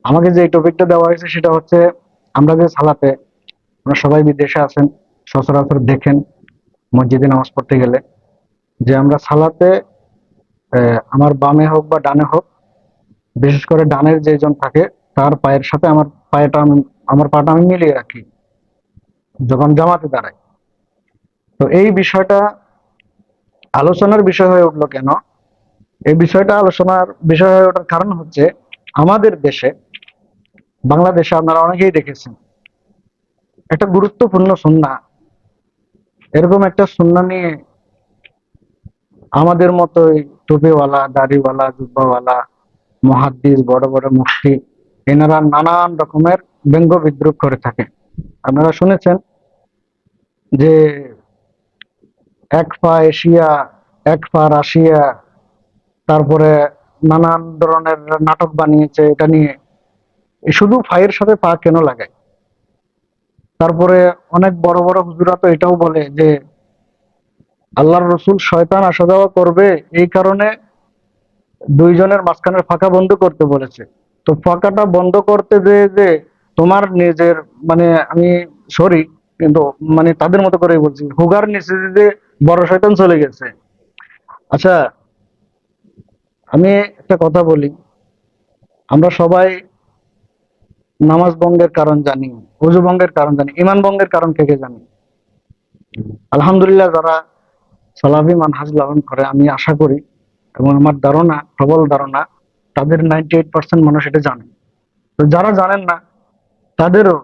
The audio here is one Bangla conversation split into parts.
আমাকে যে টপিকটা দেওয়া হয়েছে সেটা হচ্ছে, আমরা যে সালাতে, আমরা সবাই বিদেশে আছেন, সচরাচর দেখেন মসজিদে নামাজ পড়তে গেলে যে আমরা সালাতে আমার বামে হোক বা ডানে হোক, বিশেষ করে ডানের যেজন থাকে তার পায়ের সাথে আমার পাটা আমি মিলিয়ে রাখি যখন জামাতে দাঁড়াই। তো এই বিষয়টা আলোচনার বিষয় হয়ে উঠলো কেন? এই বিষয়টা আলোচনার বিষয় হয়ে ওঠার কারণ হচ্ছে, আমাদের দেশে, বাংলাদেশে আপনারা অনেকেই দেখেছেন একটা গুরুত্বপূর্ণ সুন্নাহ, এরকম একটা সুন্নাহ নিয়ে আমাদের মতোই টুপিওয়ালা, দাড়িওয়ালা, জুব্বাওয়ালা, মুহাদ্দিস, বড় বড় মুফতি, এনারা নানান রকমের ব্যঙ্গ বিদ্রুপ করে থাকে। আপনারা শুনেছেন যে এক পা এশিয়া, এক পা রাশিয়া, তারপরে নানান ধরনের নাটক বানিয়েছে এটা নিয়ে। শুধু পায়ের সাথে পা কেন লাগায়? তারপরে অনেক বড় বড় হুজুরা তো এটাও বলে যে আল্লাহর রসুল শয়তান আসা যাওয়া করবে, এই কারণে দুইজনের মাঝখানের ফাঁকা বন্ধ করতে বলেছে। তো ফাঁকাটা বন্ধ করতে যে তোমার নিজের, মানে আমি সরি, কিন্তু মানে তাদের মতো করেই বলছি, হুগার নিচে যে বড় শয়তান চলে গেছে। আচ্ছা, আমি একটা কথা বলি, আমরা সবাই নামাজ ভঙ্গের কারণ জানি, ওযু ভঙ্গের কারণ জানি, ইমান ভঙ্গের কারণ কে কে জানি? আলহামদুলিল্লাহ, যারা সালাফি মানহাজ লালন করে, আমি আশা করি এবং আমার ধারণা, প্রবল ধারণা, তাদের 98% মানুষ এটা জানে। তো যারা জানেন না, তাদেরও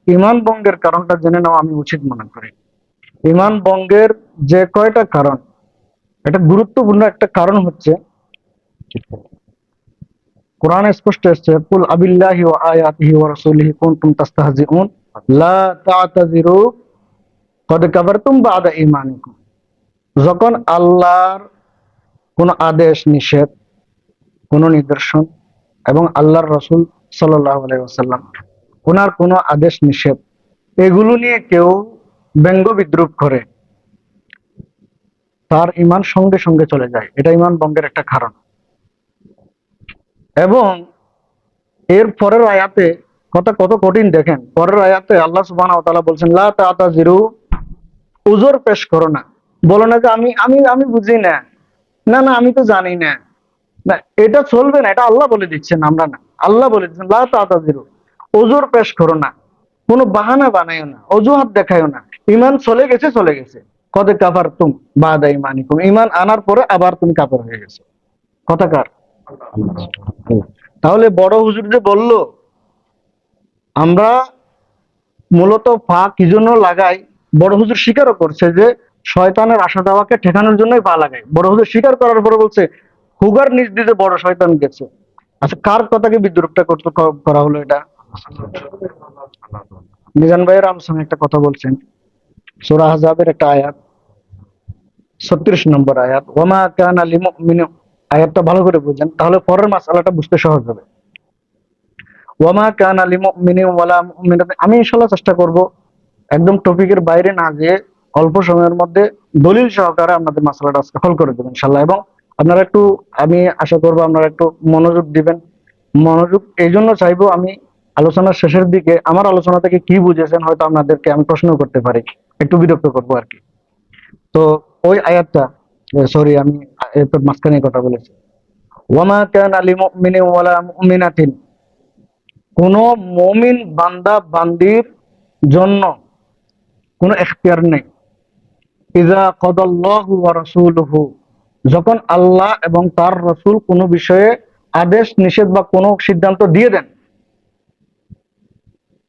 ইমান ভঙ্গের কারণটা জেনে নেওয়া আমি উচিত মনে করি। ইমান ভঙ্গের যে কয়টা কারণ, এটা গুরুত্বপূর্ণ একটা কারণ হচ্ছে, কোরআনে স্পষ্ট এসেছে, কুল আবিল্লাহি ওয়া আয়াতিহি ওয়া রাসূলিহি কুনতুম তাস্তাহজিউন লা তা'তাযিরু কদ কাফারতুম বা'দা ঈমানিকুম। যখন আল্লাহর কোন আদেশ নিষেধ, কোন নিদর্শন, এবং আল্লাহর রাসূল সাল্লাল্লাহু আলাইহি ওয়াসাল্লাম ওনার কোন আদেশ নিষেধ, এগুলো নিয়ে কেউ ব্যঙ্গ বিদ্রুপ করে, তার ইমান সঙ্গে সঙ্গে চলে যায়। এটা ইমান ভঙ্গের একটা কারণ। এবং এর পরের আয়াতে কথা কত কঠিন দেখেন, পরের আয়াতে আল্লাহ সুবহানাহু ওয়া তাআলা বলছেন, লা তা'তাযিরু, উযর পেশ করো না, বলো না যে আমি আমি আমি বুঝি না, না না আমি তো জানি না। না, এটা চলবে না, এটা আল্লাহ বলে দিচ্ছেন, আমরা না। আল্লাহ বলে দিচ্ছেন, লা তা'তাযিরু, উযর পেশ করো না, কোনো বাহানা বানাইও না, অজুহাত দেখাইও না। ঈমান চলে গেছে, চলে গেছে। কদ কাফারতুম বা'দা ঈমানিকুম, ঈমান আনার পরে আবার তুমি কাফের হয়ে গেছো। কথা কার? তাহলে বড় হুজুর যে বলল, আমরা মূলত পা কি জন্য লাগাই, বড় হুজুর স্বীকারও করছে যে শয়তানের আসা যাওয়াকে ঠেকানোর জন্যই পা লাগাই। বড় হুজুর স্বীকার করার পরে বলছে হুগার নিচ দিয়ে বড় শয়তান গেছে। আচ্ছা, কার কথাকে বিদ্রুপটা করতে করা হলো এটা? মিজান ভাইয়ের আলোচনা একটা কথা বলছেন, সূরা আহজাবের একটা আয়াত, 36 নম্বর আয়াত, ওয়ামা কানা লিমুমিন, আয়াতটা ভালো করে বুঝেন, তাহলে পরের মাসআলাটা বুঝতে সহজ হবে। ওয়ামা কানা লিমুমিনিন ওয়ালা মুমিনাতিন, আমি ইনশাআল্লাহ চেষ্টা করব একদম টপিকের বাইরে না যেয়ে অল্প সময়ের মধ্যে দলিল সহকারে আপনাদের মাসআলাটা আজকে হল করে দেবেন ইনশাআল্লাহ। এবং আপনারা একটু, আমি আশা করব আপনারা একটু মনোযোগ দিবেন। মনোযোগ এই জন্য চাইবো, আমি আলোচনার শেষের দিকে আমার আলোচনা থেকে কি বুঝেছেন হয়তো আপনাদেরকে আমি প্রশ্ন করতে পারি, একটু বিরক্ত করবো আর কি। তো ওই আয়াতটা, সরি আমি এরপর মাঝখানে কথা বলেছি, ওয়ামা কানা লিমুমিনিন ওয়ালা মুমিনাতিন, কোন মুমিন বান্দা বান্দির জন্য কোনো এখতিয়ার নেই, ইযা কাদাল্লাহু ওয়া রাসূলুহু, যখন আল্লাহ এবং তার রাসূল কোনো বিষয়ে আদেশ নিষেধ বা কোনো সিদ্ধান্ত দিয়ে দেন,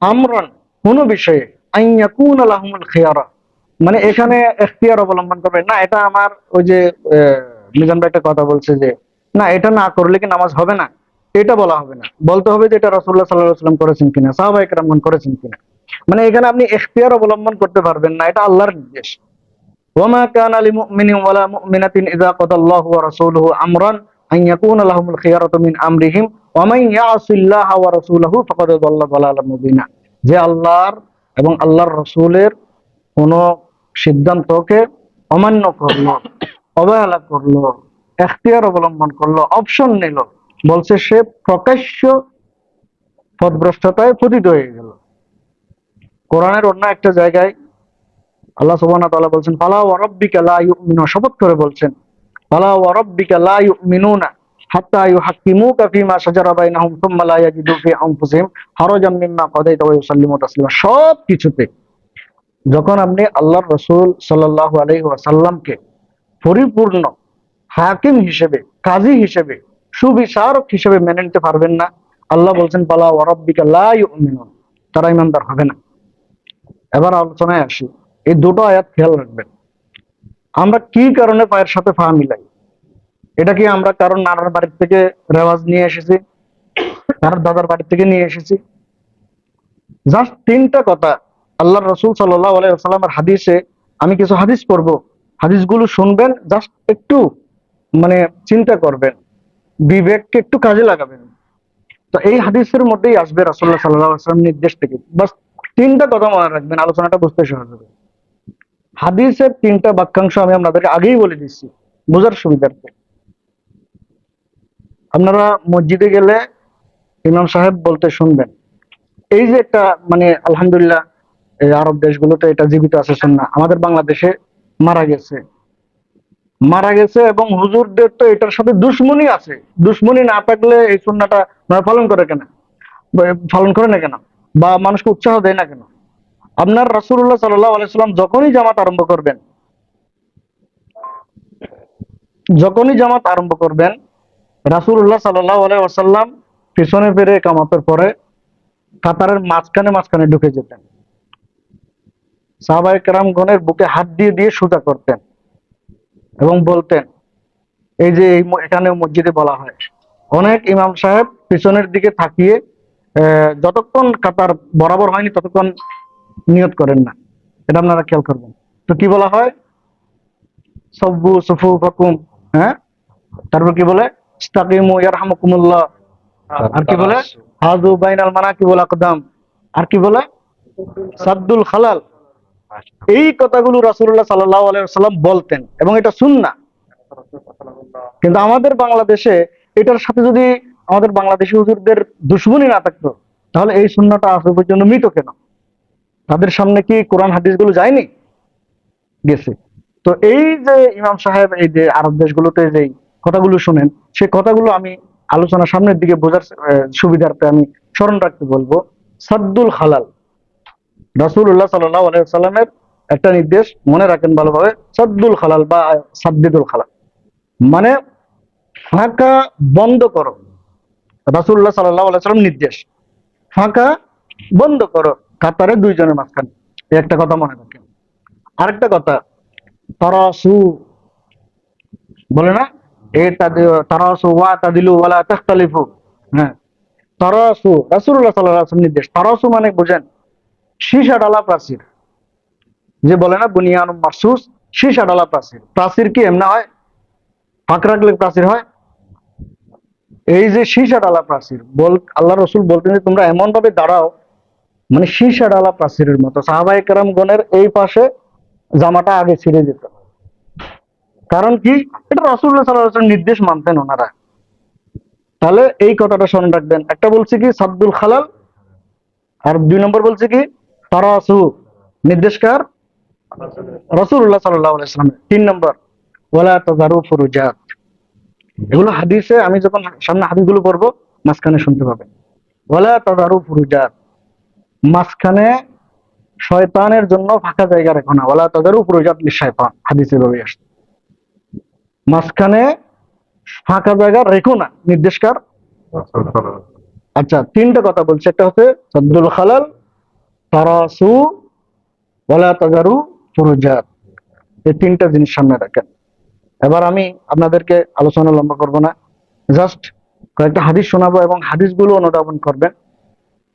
আমরান, কোনো বিষয়ে, আন ইয়াকুনা লাহুমুল খিয়ারা, মানে এখানে এখতিয়ার অবলম্বন করবে না। এটা আমার ওই যে মিজান ভাই একটা কথা বলছে যে না এটা না করলে কি নামাজ হবে না, এটা বলা হবে না। বলতে হবে যে এটা রাসূলুল্লাহ সাল্লাল্লাহু আলাইহি ওয়াসাল্লাম করেছেন কিনা, সাহাবায়ে কেরামগণ করেছেন কিনা। মানে এখানে আপনি এখতিয়ার অবলম্বন করতে পারবেন না, এটা আল্লাহর নির্দেশ। ওয়ামা কানা লিমুমিনিন ওয়ালা মুমিনাতিন ইযা কাদাল্লাহু ওয়া রাসূলুহু আমরান আন ইয়াকুনা লাহুমুল খিয়ারাতু মিন আমরিহিম ওয়া মান ইয়াসিল্লাহা ওয়া রাসূলাহু ফাকাদ দাল্লা দালালাম মুবিনা। যে আল্লাহর এবং আল্লাহর রাসূলের কোন সিদ্ধান্তকে অমান্য করলো, অবহেলা করলো, এখতিয়ার অবলম্বন করলো, অপশন নিল, বলছে সে প্রকাশ্য পথভ্রষ্টতায় পতিত হয়ে গেল। কোরআনের অন্য একটা জায়গায় আল্লাহ সুবহানাহু ওয়া তাআলা বলছেন, ফালা ওয়া রাব্বিকা লা ইউমিনুন, শপথ করে বলছেন, ফালা ওয়া রাব্বিকা লা ইউমিনুনা হাত্তা ইউহাক্কিমুকা ফীমা শাজারা বাইনাহুম সুম্মা লা ইয়াজিদু ফি আনফুসিহিম হারাজাম মিম্মা কাদাইতা ওয়া ইউসাল্লিমু তাসলিমা। সব কিছুতে যখন আপনি আল্লাহর রাসূল সাল্লাল্লাহু আলাইহি ওয়াসাল্লামকে পরিপূর্ণ হাকিম হিসেবে, কাজী হিসেবে, সুবিচারক হিসেবে মেনে নিতে পারবেন না, আল্লাহ বলছেন ফালা ওয়া রাব্বিকা লা ইউমিনুন, তারা ঈমানদার হবে না। এবার আলোচনায় আসি। এই দুটো আয়াত খেয়াল রাখবেন। আমরা কি কারণে পায়ের সাথে পা মিলাই? এটা কি আমরা কারণ নানার বাড়ি থেকে রেওয়াজ নিয়ে এসেছি, কারোর দাদার বাড়ি থেকে নিয়ে এসেছি? জাস্ট তিনটা কথা আল্লাহর রাসূল সাল্লাল্লাহু আলাইহি ওয়াসাল্লামের হাদিসে, আমি কিছু হাদিস পড়বো, হাদিসগুলো শুনবেন, জাস্ট একটু মানে চিন্তা করবেন, বিবেককে একটু কাজে লাগাবেন। তো এই হাদিসের মধ্যেই আসবে রাসূলুল্লাহ সাল্লাল্লাহু আলাইহি ওয়াসাল্লাম নির্দেশ থেকে। বাস তিনটা কথা মনে রাখবেন, আলোচনাটা বুঝতে সহজ হবে। হাদিসের তিনটা বাক্যাংশ আমি আপনাদেরকে আগেই বলে দিচ্ছি বোঝার সুবিধার্থে। আপনারা মসজিদে গেলে ইমাম সাহেব বলতে শুনবেন, এই যে একটা মানে আলহামদুলিল্লাহ এই আরব দেশগুলোতে এটা জীবিত আছে সুন্নাহ, আমাদের বাংলাদেশে মারা গেছে, মারা গেছে এবং হুজুরদের তো এটার সাথে দুশ্মনী আছে। দুশ্মনী না থাকলে এই সুন্নাহটা আপনারা পালন করে কেন, পালন করে না কেন, বা মানুষকে উৎসাহ দেয় না কেন? আপনার রাসূলুল্লাহ সাল্লাল্লাহু আলাইহি সাল্লাম যখনই জামাত আরম্ভ করবেন, রাসূলুল্লাহ সাল্লাল্লাহু আলাইহি ওয়াসাল্লাম পিছনে ফিরে কামাতের পরে কাতারের মাঝখানে মাঝখানে ঢুকে যেতেন, সাহাবায়ে কেরামগণের বুকে হাত দিয়ে দিয়ে সোজা করতেন এবং বলতেন, এই যে এখানে মসজিদে বলা হয়, অনেক ইমাম সাহেব পিছনের দিকে তাকিয়ে যতক্ষণ কাতার বরাবর হয়নি ততক্ষণ নিয়ত করেন না। এটা আপনারা খেয়াল করবেন। তো কি বলা হয়? সব্বু সুফুফাকুম, হ্যাঁ, তারপর কি বলে? ইস্তাকিমু ইয়ারহামুকুমুল্লাহ, আর কি বলে? হাযু বাইনাল মানাকিবুল আকদাম, আর কি বলে? সাদ্দুল খালাল। এই কথাগুলো রাসূলুল্লাহ সাল্লাল্লাহু আলাইহি ওয়াসাল্লাম বলতেন এবং এটা সুন্নাহ। কিন্তু আমাদের বাংলাদেশে এটার সাথে যদি আমাদের বাংলাদেশি হুজুরদের দুশ্মনী না থাকতো, তাহলে এই সুন্নাহটা আজ পর্যন্ত মৃত কেন? তাদের সামনে কি কোরআন হাদিসগুলো যায়নি? গেছে। তো এই যে ইমাম সাহেব এই যে আরব দেশগুলোতে যে কথাগুলো শুনেন, সেই কথাগুলো আমি আলোচনা সামনের দিকে বোঝার সুবিধার্থে আমি স্মরণ রাখতে বলবো। সাদ্দুল খালাল, রাসূলুল্লাহ সাল্লাল্লাহু আলাইহি ওয়াসাল্লামের একটা নির্দেশ, মনে রাখেন ভালোভাবে। সাদ্দুল খালাল বা সাদ্দিদুল খালাল মানে ফাঁকা বন্ধ করো। রাসূলুল্লাহ সাল্লাল্লাহু আলাইহি ওয়াসাল্লাম নির্দেশ, ফাঁকা বন্ধ করো কাতারে দুইজনের মাঝখানে। এই একটা কথা মনে রাখেন। আরেকটা কথা, তারাসু বলে না, এটা তারাসু ওয়া তাদিলু ওয়ালা তাখতালিফু। হ্যাঁ, তারাসু রাসূলুল্লাহ সাল্লাল্লাহু আলাইহি ওয়াসাল্লাম নির্দেশ। তারাসু মানে বুঝেন, সীসা ডালা প্রাচীর, যে বলে না বুনিয়ানুম মারসুস, সীসা ডালা প্রাচীর। প্রাচীর কি এমনা হয়? ফাঁক রাখলে প্রাচীর হয়? এই যে সীসা ডালা প্রাচীর, আল্লাহ রসুল বলতেন যে তোমরা এমন ভাবে দাঁড়াও মানে সীসা ডালা প্রাচীরের মতো। সাহাবায়ে কেরামগণের এই পাশে জামাটা আগে ছিঁড়ে যেত। কারণ কি? এটা রাসূলুল্লাহ সাল্লাল্লাহু আলাইহি ওয়াসাল্লাম নির্দেশ মানতেন ওনারা। তাহলে এই কথাটা স্মরণ রাখবেন। একটা বলছি কি সাদ্দুল খালাল, আর দুই নম্বর বলছে কি তারাসু, নির্দেশকার রাসূলুল্লাহ সাল্লাল্লাহু আলাইহি ওয়াসাল্লাম। তিন নম্বর ওয়ালা তাযারু ফুরুজাত। এগুলো হাদিসে, আমি যখন সামনে হাদিসগুলো পড়বো মাঝখানে শুনতে পাবেন। ওয়ালা তাযারু ফুরুজাত, মাঝখানে শয়তানের জন্য ফাঁকা জায়গা রেখো না। ওয়ালা তাযারু ফুরুজাত লিশাইতান, হাদিসে ভাবে আসছে মাঝখানে ফাঁকা জায়গা রেখো না, নির্দেশকার। আচ্ছা, তিনটা কথা বলছে, একটা হচ্ছে সাদ্দুল খালাল, তারাসু, ওয়ালা তাযারু ফুরুজাত। এই তিনটা জিনিস সামনে রাখেন। এবার আমি আপনাদেরকে আলোচনা লম্বা করব না, জাস্ট কয়েকটা হাদিস শোনাবো এবং হাদিসগুলো অনুধাবন করবেন।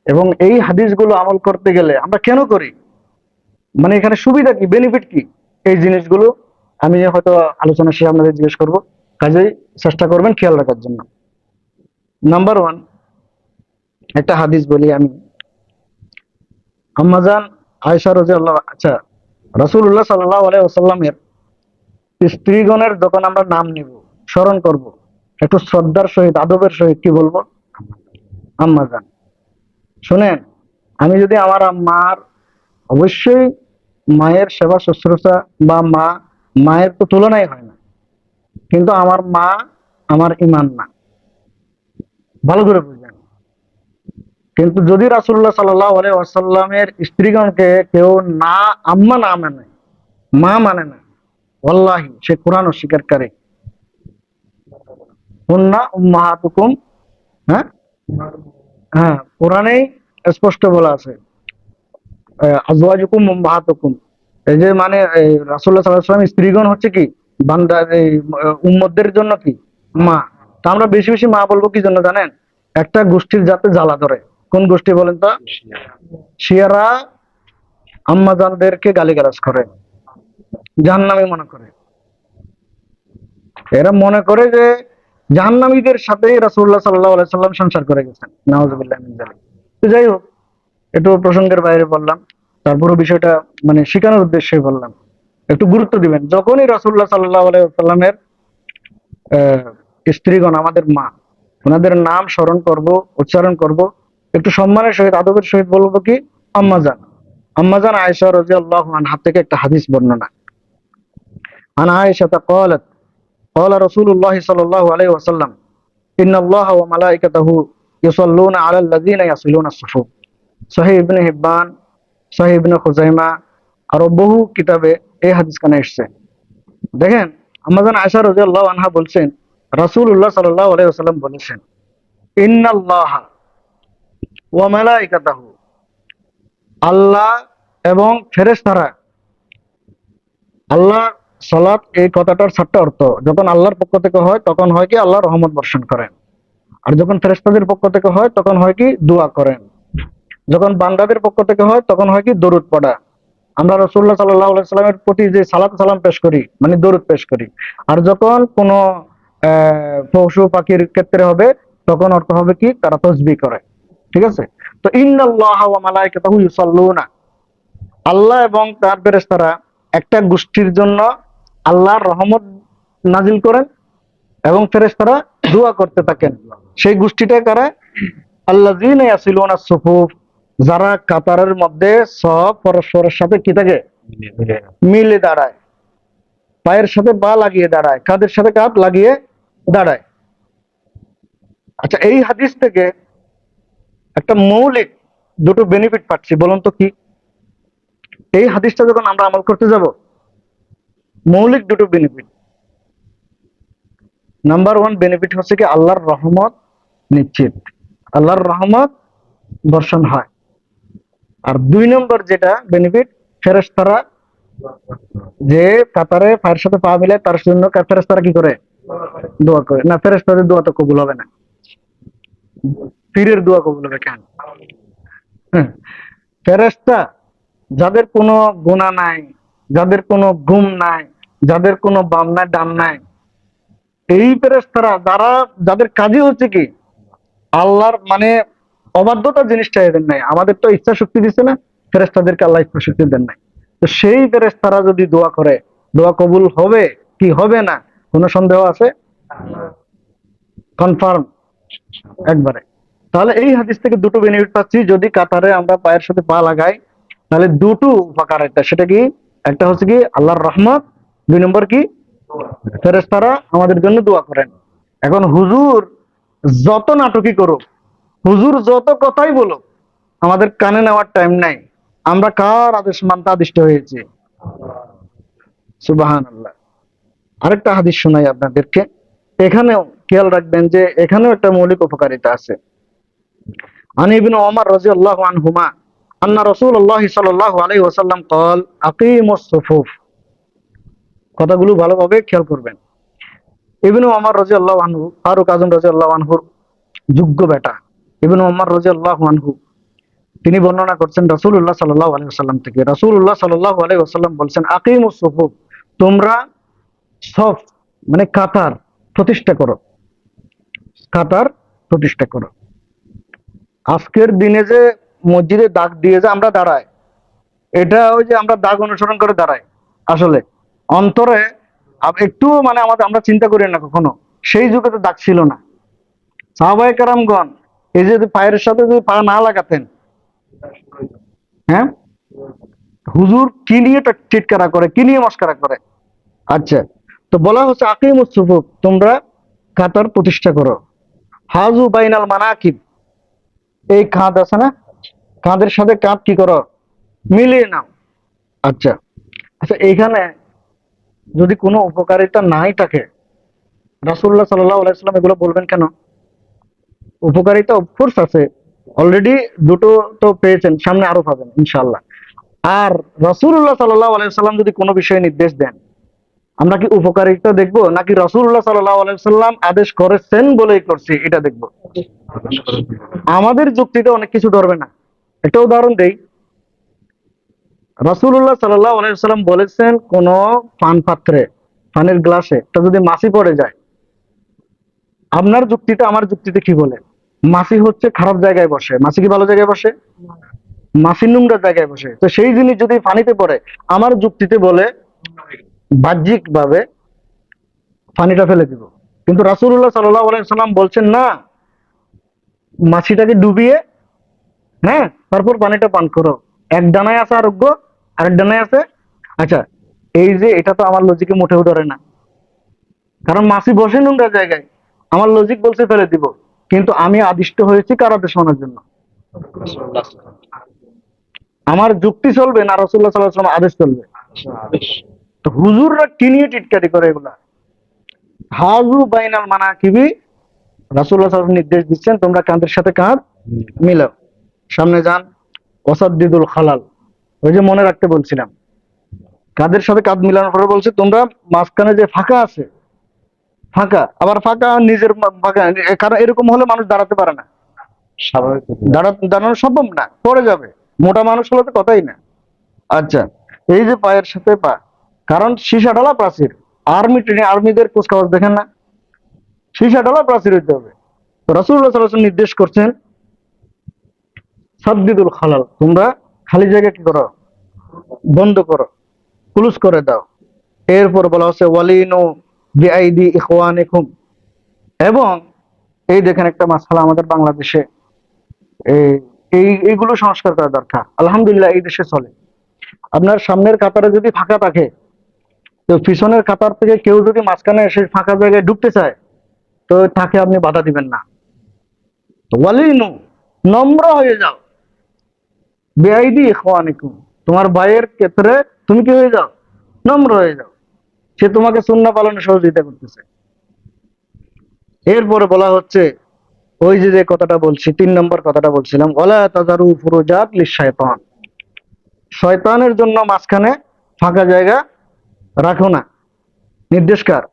এবং এই হাদিসগুলো আমল করতে গেলে আমরা কেন করি, মানে এখানে সুবিধা কি, বেনিফিট কি, এই জিনিসগুলো আমি হয়তো আলোচনা শেষে আপনাদের জিজ্ঞেস করবো, কাজেই চেষ্টা করবেন খেয়াল রাখার জন্য। নাম্বার ওয়ান, একটা হাদিস বলি আমি। আম্মাজান আয়েশা রাদিয়াল্লাহু, আচ্ছা, রাসূলুল্লাহ সাল্লাল্লাহু আলাইহি ওয়াসাল্লামের স্ত্রীগণের যখন আমরা নাম নিব, স্মরণ করব, একটু শ্রদ্ধার সহিত, আদবের সহিত কি বলবো? আম্মাজান। শুনেন, আমি যদি আমার মার, অবশ্যই মায়ের সেবা শুশ্রূষা বা মায়ের তো তুলনাই হয় না, কিন্তু আমার মা আমার ইমান না, ভালো করে বুঝলেন। কিন্তু যদি রাসূলুল্লাহ সাল্লাল্লাহু আলাইহি ওয়াসাল্লামের স্ত্রীগণকে কেউ না আম্মা না মানে, মা মানে না, ওয়াল্লাহি সে কোরআন অস্বীকারী। হুন্না উম্মাহাতুকুম, হ্যাঁ, হ্যাঁ, কোরআনেই স্পষ্ট বলা আছে আজওয়াজুকুম উম্মাহাতুকুম। এই যে মানে এই রাসূলুল্লাহ সাল্লাল্লাহু আলাইহি ওয়াসাল্লাম স্ত্রীগণ হচ্ছে কি বান্দা, এই উম্মতদের জন্য কি মা। তো আমরা বেশি বেশি মা বলবো কি জন্য জানেন? একটা গোষ্ঠীর যাতে জ্বালা ধরে। কোন গোষ্ঠী বলেন তো? শিয়ারা আম্মাজানদেরকে গালিগালাজ করে, জাহান্নামী মনে করে। এরা মনে করে যে জাহান্নামীদের সাথেই রাসূলুল্লাহ সাল্লাল্লাহু আলাইহি সাল্লাম সংসার করে গেছেন। নাউযুবিল্লাহ মিন যালিক। তো যাই হোক, একটু প্রসঙ্গের বাইরে বললাম, তারপরও বিষয়টা মানে শেখানোর উদ্দেশ্যে বললাম। একটু গুরুত্ব দিবেন, যখনই রাসূলুল্লাহ সাল্লাল্লাহু আলাইহি ওয়াসাল্লামের স্ত্রীগণ আমাদের মা, ওনাদের নাম স্মরণ করব, উচ্চারণ করব, একটু সম্মানের সহিত আদবের সহিত বলবো কি আম্মাজান। আম্মাজান আয়েশা রাদিয়াল্লাহু আনহা থেকে একটা হাদিস বর্ণনা। আন আয়েশা قالت قال رسول الله صلى الله عليه وسلم إن الله وملائكته يصلون على الذين يصلون الصفوف। সহিহ ইবনে হিব্বান, সহিহ ইবনে খুজাইমা, আরো বহু কিতাবে এই হাদিস কানে এসেছে। দেখেন, আম্মাজান আয়েশা রাদিয়াল্লাহু আনহা বলছেন রাসূলুল্লাহ সাল্লাল্লাহু আলাইহি ওয়াসাল্লাম বলেছেন ইন্নাল্লাহা ওয়া মালাইকাতাহু, আল্লাহ এবং ফেরেশতারা। আল্লাহ, সালাত এই কথাটার চারটা অর্থ। যখন আল্লাহর পক্ষ থেকে হয় তখন হয় কি আল্লাহ রহমত বর্ষণ করেন, আর যখন ফেরেশতাদের পক্ষ থেকে হয় তখন হয় কি দোয়া করেন, যখন বান্দাদের পক্ষ থেকে হয় তখন হয় কি দরুদ পড়া। আমরা রাসূলুল্লাহ সাল্লাল্লাহু আলাইহি সাল্লামের প্রতি যে সালাত সালাম পেশ করি মানে দরুদ পেশ করি। আর যখন কোনো পশু পাখির ক্ষেত্রে হবে তখন অর্থ হবে কি তারা তাসবিহ করে। ঠিক আছে? তো ইন্নাল্লাহা ওয়া মালাইকাতাহু ইউসাল্লুনা, আল্লাহ এবং তার ফেরেশতারা একটা গোষ্ঠীর জন্য আল্লাহর রহমত নাজিল করেন এবং ফেরেশতারা দোয়া করতে থাকেন। সেই গোষ্ঠীটা কারা? আল্লাযীনা ইয়াসিলুনা সুফুফ, যারা কাতারের মধ্যে সব পরস্পরের সাথে কি থাকে মিলে দাঁড়ায়, পায়ের সাথে পা লাগিয়ে দাঁড়ায়, কাঁধের সাথে কাঁধ লাগিয়ে দাঁড়ায়। আচ্ছা, এই হাদিস থেকে একটা মৌলিক দুটো বেনিফিট পাচ্ছি, বলুন তো কি? এই হাদিসটা যখন আমরা আমল করতে যাব, মৌলিক দুটো বেনিফিট। নাম্বার ওয়ান বেনিফিট হচ্ছে কি আল্লাহর রহমত নিশ্চিত, আল্লাহর রহমত বর্ষণ হয়। আর দুই নম্বর যেটা বেনিফিট, ফেরেশতারা যে কাতারে পায়ের সাথে পা মিলায় তার জন্য ফেরেশতারা কি করে? দোয়া করে। না, ফেরেশতাদের দোয়া তো কবুল হবে না, পীরের দোয়া কবুল হবে কেন? হ্যাঁ, ফেরেশতা যাদের কোনো গুনাহ নাই, যাদের কোনো গুম নাই, যাদের কোনো বাম নাই ডান নাই, এই ফেরেশতারা যাদের কাজই হচ্ছে কি আল্লাহর মানে অবাধ্যতা জিনিসটা এদের নাই। আমাদের তো ইচ্ছা শক্তি দিচ্ছে না, ফেরেশতাদেরকে আল্লাহ ইচ্ছা শক্তি দেন নাই। তো সেই ফেরেশতারা যদি দোয়া করে, দোয়া কবুল হবে কি হবে না কোনো সন্দেহ আছে? কনফার্ম একবারে। তাহলে এই হাদিস থেকে দুটো বেনিফিট পাচ্ছি, যদি কাতারে আমরা পায়ের সাথে পা লাগাই তাহলে দুটো উপকার। একটা সেটা কি, একটা হচ্ছে কি আল্লাহর রহমত, দুই নম্বর কি ফেরেশতারা আমাদের জন্য দোয়া করেন। এখন হুজুর যত নাটকই করুক, হুজুর যত কথাই বলুক, আমাদের কানে নেওয়ার টাইম নাই। আমরা কার আদেশ মানতে আদিষ্ট হয়েছি? সুবহানাল্লাহ। আরেকটা হাদিস শোনাই আপনাদেরকে, এখানেও খেয়াল রাখবেন যে এখানেও একটা মৌলিক উপকারিতা আছে। আন ইবনে ওমর রাদিয়াল্লাহু আনহুমা আন্না রাসূলুল্লাহ সাল্লাল্লাহু আলাইহি ওয়াসাল্লাম قال আকিমুস সুফুফ। কথাগুলো ভালোভাবে খেয়াল করবেন। ইবনে ওমর রাদিয়াল্লাহু আনহু, ফারুক আযম রাদিয়াল্লাহু আনহুর যোগ্য বেটা ইবনে ওমর রাদিয়াল্লাহু আনহু, তিনি বর্ণনা করছেন রাসূলুল্লাহ সাল্লাল্লাহু আলাইহি ওয়াসাল্লাম থেকে। রাসূলুল্লাহ সাল্লাল্লাহু আলাইহি ওয়াসাল্লাম বলছেন আকিমুস সুফুফ, তোমরা সফ মানে কাতার প্রতিষ্ঠা করো, কাতার প্রতিষ্ঠা করো। আজকের দিনে যে মসজিদে দাগ দিয়ে যে আমরা দাঁড়াই, এটা ওই যে আমরা দাগ অনুসরণ করে দাঁড়াই, আসলে অন্তরে একটু মানে আমরা চিন্তা করি না কখনো। সেই যুগে তো দাগ ছিল না। সাহাবায়ে কেরামগণ এই যে পায়ের সাথে যদি পা না লাগাতেন, হ্যাঁ, হুজুর কি নিয়ে চিৎকারা করে, কি নিয়ে মস্কারা করে? আচ্ছা, তো বলা হচ্ছে আকিমুস সুফুফ, তোমরা কাতার প্রতিষ্ঠা করো। হাজু বাইনাল মানাকিব, এই কাঁধ আছে না, কাঁধের সাথে কাঁধ কি করো, মিলিয়ে নাও। আচ্ছা, আচ্ছা, এইখানে যদি কোনো উপকারিতা নাই থাকে, রাসূলুল্লাহ সাল্লাল্লাহু আলাইহি সাল্লাম এগুলো বলবেন কেন? উপকারিতা অফকোর্স আছে, অলরেডি দুটো তো পেয়েছেন, সামনে আরো পাবেন ইনশাআল্লাহ। আর রাসূলুল্লাহ সাল্লাল্লাহু আলাইহি সাল্লাম যদি কোনো বিষয়ে নির্দেশ দেন, আমরা কি উপকারিতা দেখবো নাকি রাসূলুল্লাহ সাল্লাল্লাহু আলাইহি সাল্লাম আদেশ করেছেন বলেই করছি এটা দেখবো? আমাদের যুক্তিতে অনেক কিছু ধরবে না। একটা উদাহরণ দেই, রাসূলুল্লাহ সাল্লাল্লাহু আলাইহি সাল্লাম বলেছেন কোন পান পাত্রে, পানির গ্লাসে তা যদি মাছি পড়ে যায়, আপনার যুক্তিতে আমার যুক্তিতে কি বলে? মাছি হচ্ছে খারাপ জায়গায় বসে, মাছি কি ভালো জায়গায় বসে? মাছি নোংরা জায়গায় বসে। তো সেই জিনিস যদি পানিতে পড়ে, আমার যুক্তিতে বলে বাহ্যিক ভাবে পানিটা ফেলে দিব। কিন্তু রাসূলুল্লাহ সাল্লাল্লাহু আলাইহি সাল্লাম বলছেন না, মাছিটাকে ডুবিয়ে, হ্যাঁ, তারপর পানিটা পান করো। এক ডানায় আছে আরোগ্য, আরেক ডানায় আছে। আচ্ছা, এই যে এটা তো আমার লজিকে মোটেও ধরে না, কারণ মাছি বসে নোংরা জায়গায়, আমার লজিক বলছে ফেলে দিব, কিন্তু আমি আদিষ্ট হয়েছি কার আদেশ শোনার জন্য? আমার যুক্তি চলবে না রাসূলুল্লাহ সাল্লাল্লাহু আলাইহি ওয়াসাল্লাম আদেশ চলবে? তো হুজুররা কি নিয়ে টিটকারি করে এগুলা? হাজু বাইনাল মানাকিবি, রাসূলুল্লাহ সাল্লাল্লাহু আলাইহি ওয়াসাল্লাম নির্দেশ দিচ্ছেন তোমরা কাঁধের সাথে কাঁধ মিলাও, সামনে যান। ওয়াসাদ্দিদুল খালাল, ওই যে মনে রাখতে বলছিলাম, কাঁধের সাথে কাঁধ মিলানোর পরে বলছে তোমরা মাঝখানে যে ফাঁকা আছে, ফাঁকা, আবার ফাঁকা নিজের ফাঁকা, কারণ এরকম হলে মানুষ দাঁড়াতে পারে না, স্বাভাবিক দাঁড়ানো সম্ভব না, পড়ে যাবে। মোটা মানুষ হলে তো কথাই না। আচ্ছা, এই যে পায়ের সাথে পা, কারণ সীসা ঢালা প্রাচীর, আর্মিদের কুচকাওয়াজ দেখেন না, সীসা ঢালা প্রাচীর হইতে হবে। তো রাসূলুল্লাহ সাল্লাল্লাহু আলাইহি ওয়াসাল্লাম নির্দেশ করছেন সাদ্দিদুল খালাল, তোমরা খালি জায়গা কি করো, বন্ধ করো, ক্লোজ করে দাও। এরপর বলা হচ্ছে ওয়ালিনু বিআইদি ইখওয়ানিকুম, এবং এই দেখেন একটা মাসালা আমাদের বাংলাদেশে, এই এইগুলো সংস্কার করা দরকার। আলহামদুলিল্লাহ এই দেশে চলে। আপনার সামনের কাতারে যদি ফাঁকা থাকে, তো পিছনের কাতার থেকে কেউ যদি মাঝখানে এসে ফাঁকা জায়গায় ঢুকতে চায়, তো তাকে আপনি বাধা দিবেন না। ওয়ালিনু, নম্র হয়ে যাও, বেআইদি ইখওয়ানিকুম, তোমার ভাইয়ের ক্ষেত্রে তুমি কি হয়ে যাও, নম্র হয়ে যাও। সে তোমাকে সুন্নাহ পালনে সহযোগিতা করতেছে। এরপরে বলা হচ্ছে ওই যে যে কথাটা বলছি, 3 নম্বর কথাটা বলছিলাম, ওয়ালা তাজারু ফুরুজাত লিশ-শায়তান, শয়তানের জন্য মাঝখানে ফাঁকা জায়গা রাখো না। নির্দেশ কার?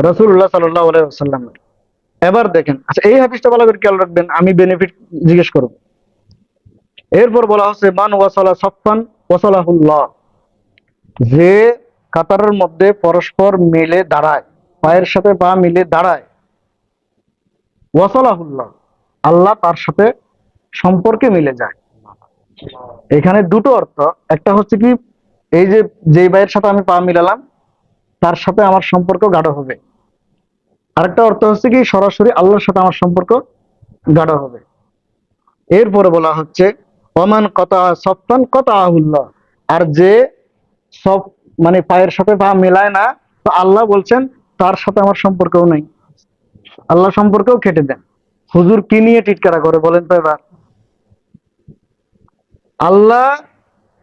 রাসূলুল্লাহ সাল্লাল্লাহু আলাইহি ওয়াসাল্লাম। এবার দেখেন, আচ্ছা এই হাদিসটা ভালো করে খেয়াল রাখবেন, আমি বেনিফিট জিজ্ঞেস করব। এরপর বলা হচ্ছে মান ওয়াসালা সাফফান ওয়াসালাহুল্লাহ, যে কাতারের মধ্যে পরস্পর মিলে দাঁড়ায়, পায়ের সাথে পা মিলে দাঁড়ায়, ওয়াসালাহুল্লাহ, আল্লাহ তার সাথে সম্পর্কে মিলে যায়। এখানে দুটো অর্থ, একটা হচ্ছে কি, এই যে যেই ভাইয়ের সাথে আমি পা মিলালাম তার সাথে আমার সম্পর্ক গাঢ় হবে। আরেকটা অর্থ হচ্ছে কি, সরাসরি আল্লাহর সাথে আমার সম্পর্ক গাঢ় হবে। এরপরে বলা হচ্ছে ওমান কতা সফতান কতাহুল্লাহ, আর যে সব মানে পায়ের সাথে পা মিলায় না, তো আল্লাহ বলছেন তার সাথে আমার সম্পর্কও নেই, আল্লাহ সম্পর্কও কেটে দেন। হুজুর কি নিয়ে টিটকারা করে বলেন তো এবার? আল্লাহ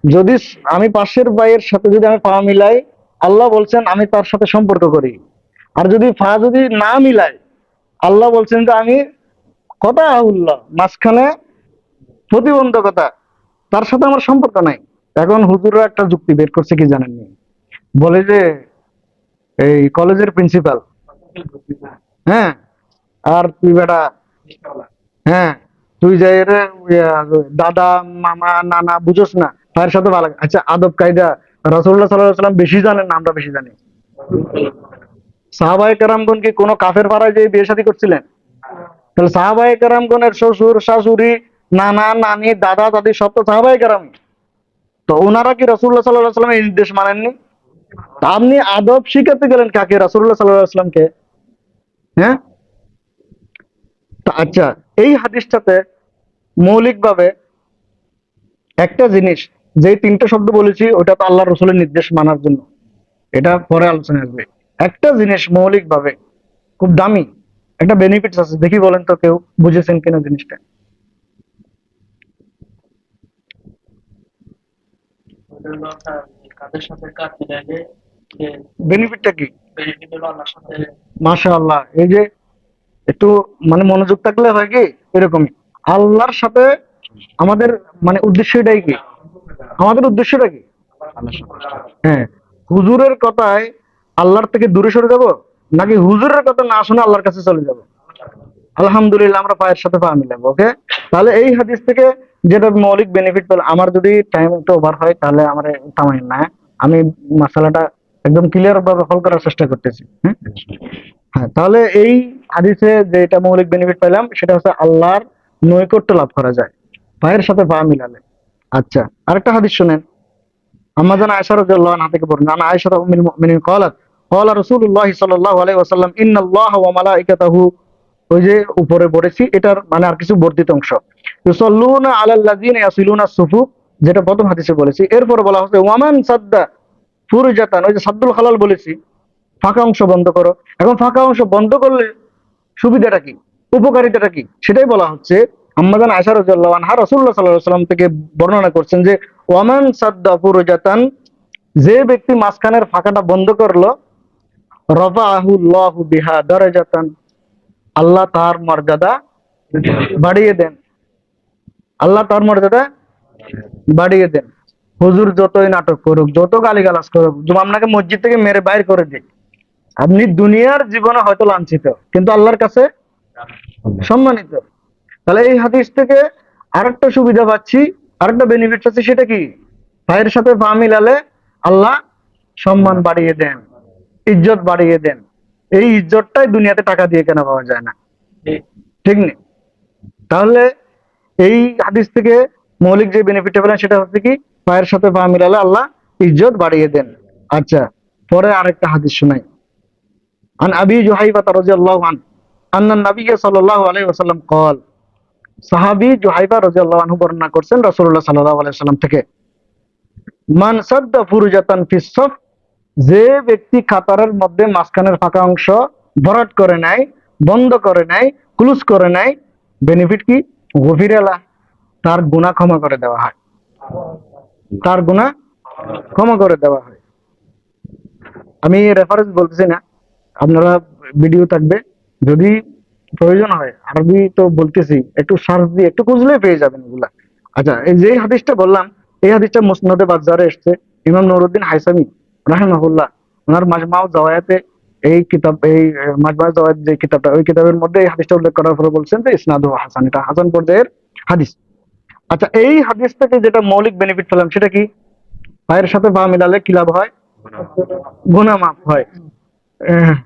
যদি, আমি পাশের ভাইয়ের সাথে যদি আমি পা মিলাই, আল্লাহ বলছেন আমি তার সাথে সম্পর্ক করি। আর যদি পা যদি না মিলাই, আল্লাহ বলছেন যে আমি কথা আহুল্লাহ, মাঝখানে প্রতিবন্ধকতা, তার সাথে আমার সম্পর্ক নাই। এখন হুজুররা একটা যুক্তি বের করছে কি জানেননি? বলে যে এই কলেজের প্রিন্সিপাল, হ্যাঁ, আর তুই বেটা, হ্যাঁ, তুই যাই রে, দাদা মামা নানা বুঝোস না, তার সাথে ভালো। আচ্ছা, আদব কায়দা রাসূলুল্লাহ সাল্লাল্লাহু আলাইহি ওয়াসাল্লাম বেশি জানেন না আমরা বেশি জানি? সাহাবায়ে কেরামগণ কি কোনো কাফের পাড়ায় যে বিয়ে শাদী করছিলেন? তাহলে সাহাবায়ে কেরামগণের শ্বশুর শাশুড়ি নানা নানি দাদা দাদি সব তো সাহাবায়ে কেরাম। তো ওনারা কি রাসূলুল্লাহ সাল্লাল্লাহু আলাইহি ওয়াসাল্লামের এই নির্দেশ মানেননি? তা আপনি আদব শিখাতে গেলেন কাকে? রাসূলুল্লাহ সাল্লাল্লাহু আলাইহি ওয়াসাল্লামকে। হ্যাঁ, আচ্ছা, এই হাদিসটাতে মৌলিকভাবে একটা জিনিস, যে তিনটা শব্দ বলেছি ওটা তো আল্লাহ রসুলের নির্দেশ মানার জন্য, এটা পরে আলোচনা আসবে। একটা জিনিস মৌলিকভাবে খুব দামি একটা বেনিফিটস আছে, দেখি বলেন তো কেউ বুঝেছেন কিনা জিনিসটা। ওদের কথা কাদের সাথে কাজ মিলাইলে যে বেনিফিটটা কি? বেনিফিট হলো আল্লাহর সাথে। মাশাআল্লাহ, এই যে একটু মানে মনোযোগ থাকলে হয় কি এরকমই, আল্লাহর সাথে আমাদের মানে উদ্দেশ্যটাই কি, আমাদের উদ্দেশ্যটা কি? হ্যাঁ, হুজুরের কথায় আল্লাহর থেকে দূরে সরে যাব, নাকি হুজুরের কথা না শুনে আল্লাহর কাছে চলে যাব? আলহামদুলিল্লাহ, আমরা পায়ের সাথে পা মিলাবো। ওকে, তাহলে এই হাদিস থেকে যেটা মৌলিক বেনিফিট পেলাম, আমার যদি টাইম একটু ওভার হয় তাহলে আমার থামাই না, হ্যাঁ? আমি মশালাটা একদম ক্লিয়ার ভাবে হল করার চেষ্টা করতেছি। হ্যাঁ, হ্যাঁ, তাহলে এই হাদিসে যে এটা মৌলিক বেনিফিট পেলাম সেটা হচ্ছে আল্লাহর নৈকট্য লাভ করা যায় পায়ের সাথে পা মিলালে। আচ্ছা, আরেকটা হাদিস শুনেন। আম্মাজান আয়েশা রাদিয়াল্লাহু আনহা থেকে বর্ণনা, আন আয়েশা উম্মুল মুমিনিন ক্বালাত ক্বালা রাসূলুল্লাহ সাল্লাল্লাহু আলাইহি ওয়াসাল্লাম ইন্নাল্লাহা ওয়া মালাইকাতাহু, ওই যে উপরে পড়েছি এটার মানে আর কিছু বর্ধিত অংশ, ইউসাল্লুনা আলাল লাযিনা ইয়াসিলুনা সুফুফ, যেটা প্রথম হাদিসে বলেছি। এরপরে বলা হচ্ছে ওয়ামান সাদ্দা ফুরজাতান, ওই যে সাদ্দুল খালাল বলেছি, ফাঁকা অংশ বন্ধ করো। এখন ফাঁকা অংশ বন্ধ করলে সুবিধাটা কি, উপকারিতাটা কি, সেটাই বলা হচ্ছে। আম্মাজান আয়েশা রাদিয়াল্লাহু আনহা রাসূলুল্লাহ সাল্লাল্লাহু আলাইহি ওয়াসাল্লাম থেকে বর্ণনা করছেন যে ওয়ামান সাদ্দা ফুরজাতান, যে ব্যক্তি মাঝখানের ফাঁকাটা বন্ধ করলো, রাফাআহু আল্লাহু বিহা দারাজাতান, আল্লাহ তার মর্যাদা বাড়িয়ে দেন, আল্লাহ তার মর্যাদা বাড়িয়ে দেন। হুজুর যতই নাটক করুক, যত গালিগালাজ করুক, যেমন আপনাকে মসজিদ থেকে মেরে বাইর করে দিক, আপনি দুনিয়ার জীবনে হয়তো লাঞ্ছিত, কিন্তু আল্লাহর কাছে সম্মানিত। তাহলে এই হাদিস থেকে আরেকটা সুবিধা পাচ্ছি, আরেকটা বেনিফিট পাচ্ছি, সেটা কি? ভাইয়ের সাথে পা মিলালে আল্লাহ সম্মান বাড়িয়ে দেন, ইজ্জত বাড়িয়ে দেন। এই ইজ্জতটাই দুনিয়াতে টাকা দিয়ে কেনা পাওয়া যায় না, ঠিক নেই? তাহলে এই হাদিস থেকে মৌলিক যে বেনিফিটটা পেলেন সেটা হচ্ছে কি, পায়ের সাথে পা মিলালে আল্লাহ ইজ্জত বাড়িয়ে দেন। আচ্ছা, পরে আরেকটা হাদিস শোনাই। আন আবি জুহাইবা রাদিয়াল্লাহু আনহু আন্না নবী সাল্লাল্লাহু আলাইহি ওয়াসাল্লাম قال, সাহাবী জুহাইবা রাদিয়াল্লাহু আনহু বর্ণনা করছেন রাসূলুল্লাহ সাল্লাল্লাহু আলাইহি ওয়াসাল্লাম থেকে, মান সাদ্দা ফুরজাতান ফিস সাফ, যে ব্যক্তি কাতারের মধ্যে মাঝখানের ফাঁকা অংশ ভরাট করে নেয়, বন্ধ করে নেয়, ক্লোজ করে নেয়, বেনিফিট কি? গফিরা লাহ, তার গুনাহ ক্ষমা করে দেওয়া হয়, তার গুনাহ ক্ষমা করে দেওয়া হয়। আমি রেফারেন্স বলতেছি না, আপনারা ভিডিও থাকবে, যদি প্রয়োজন হয় আরবি তো বলতেছি, একটু সার্চ দিয়ে একটু খুঁজলে পেয়ে যাবেন এগুলা। আচ্ছা, এই যে হাদিসটা বললাম, এই হাদিসটা মুসনাদে বাজ্জারে এসেছে। ইমাম নুরউদ্দিন হাইসামি রাহিমাহুল্লাহ ওনার মাজমাউ জাওয়ায়াতে, এই কিতাব, এই মাজমাউ জাওয়ায়াত যে কিতাবটা, ওই কিতাবের মধ্যে এই হাদিসটা উল্লেখ করার পরে বলছেন যে ইসনাদু হাসান, এটা হাসান পর্যায়ের হাদিস। আচ্ছা, এই হাদিস থেকে যেটা মৌলিক বেনিফিট পেলাম সেটা কি? পায়ের সাথে পা মিলালে কি লাভ হয়? গুনাহ মাফ হয়। আহ,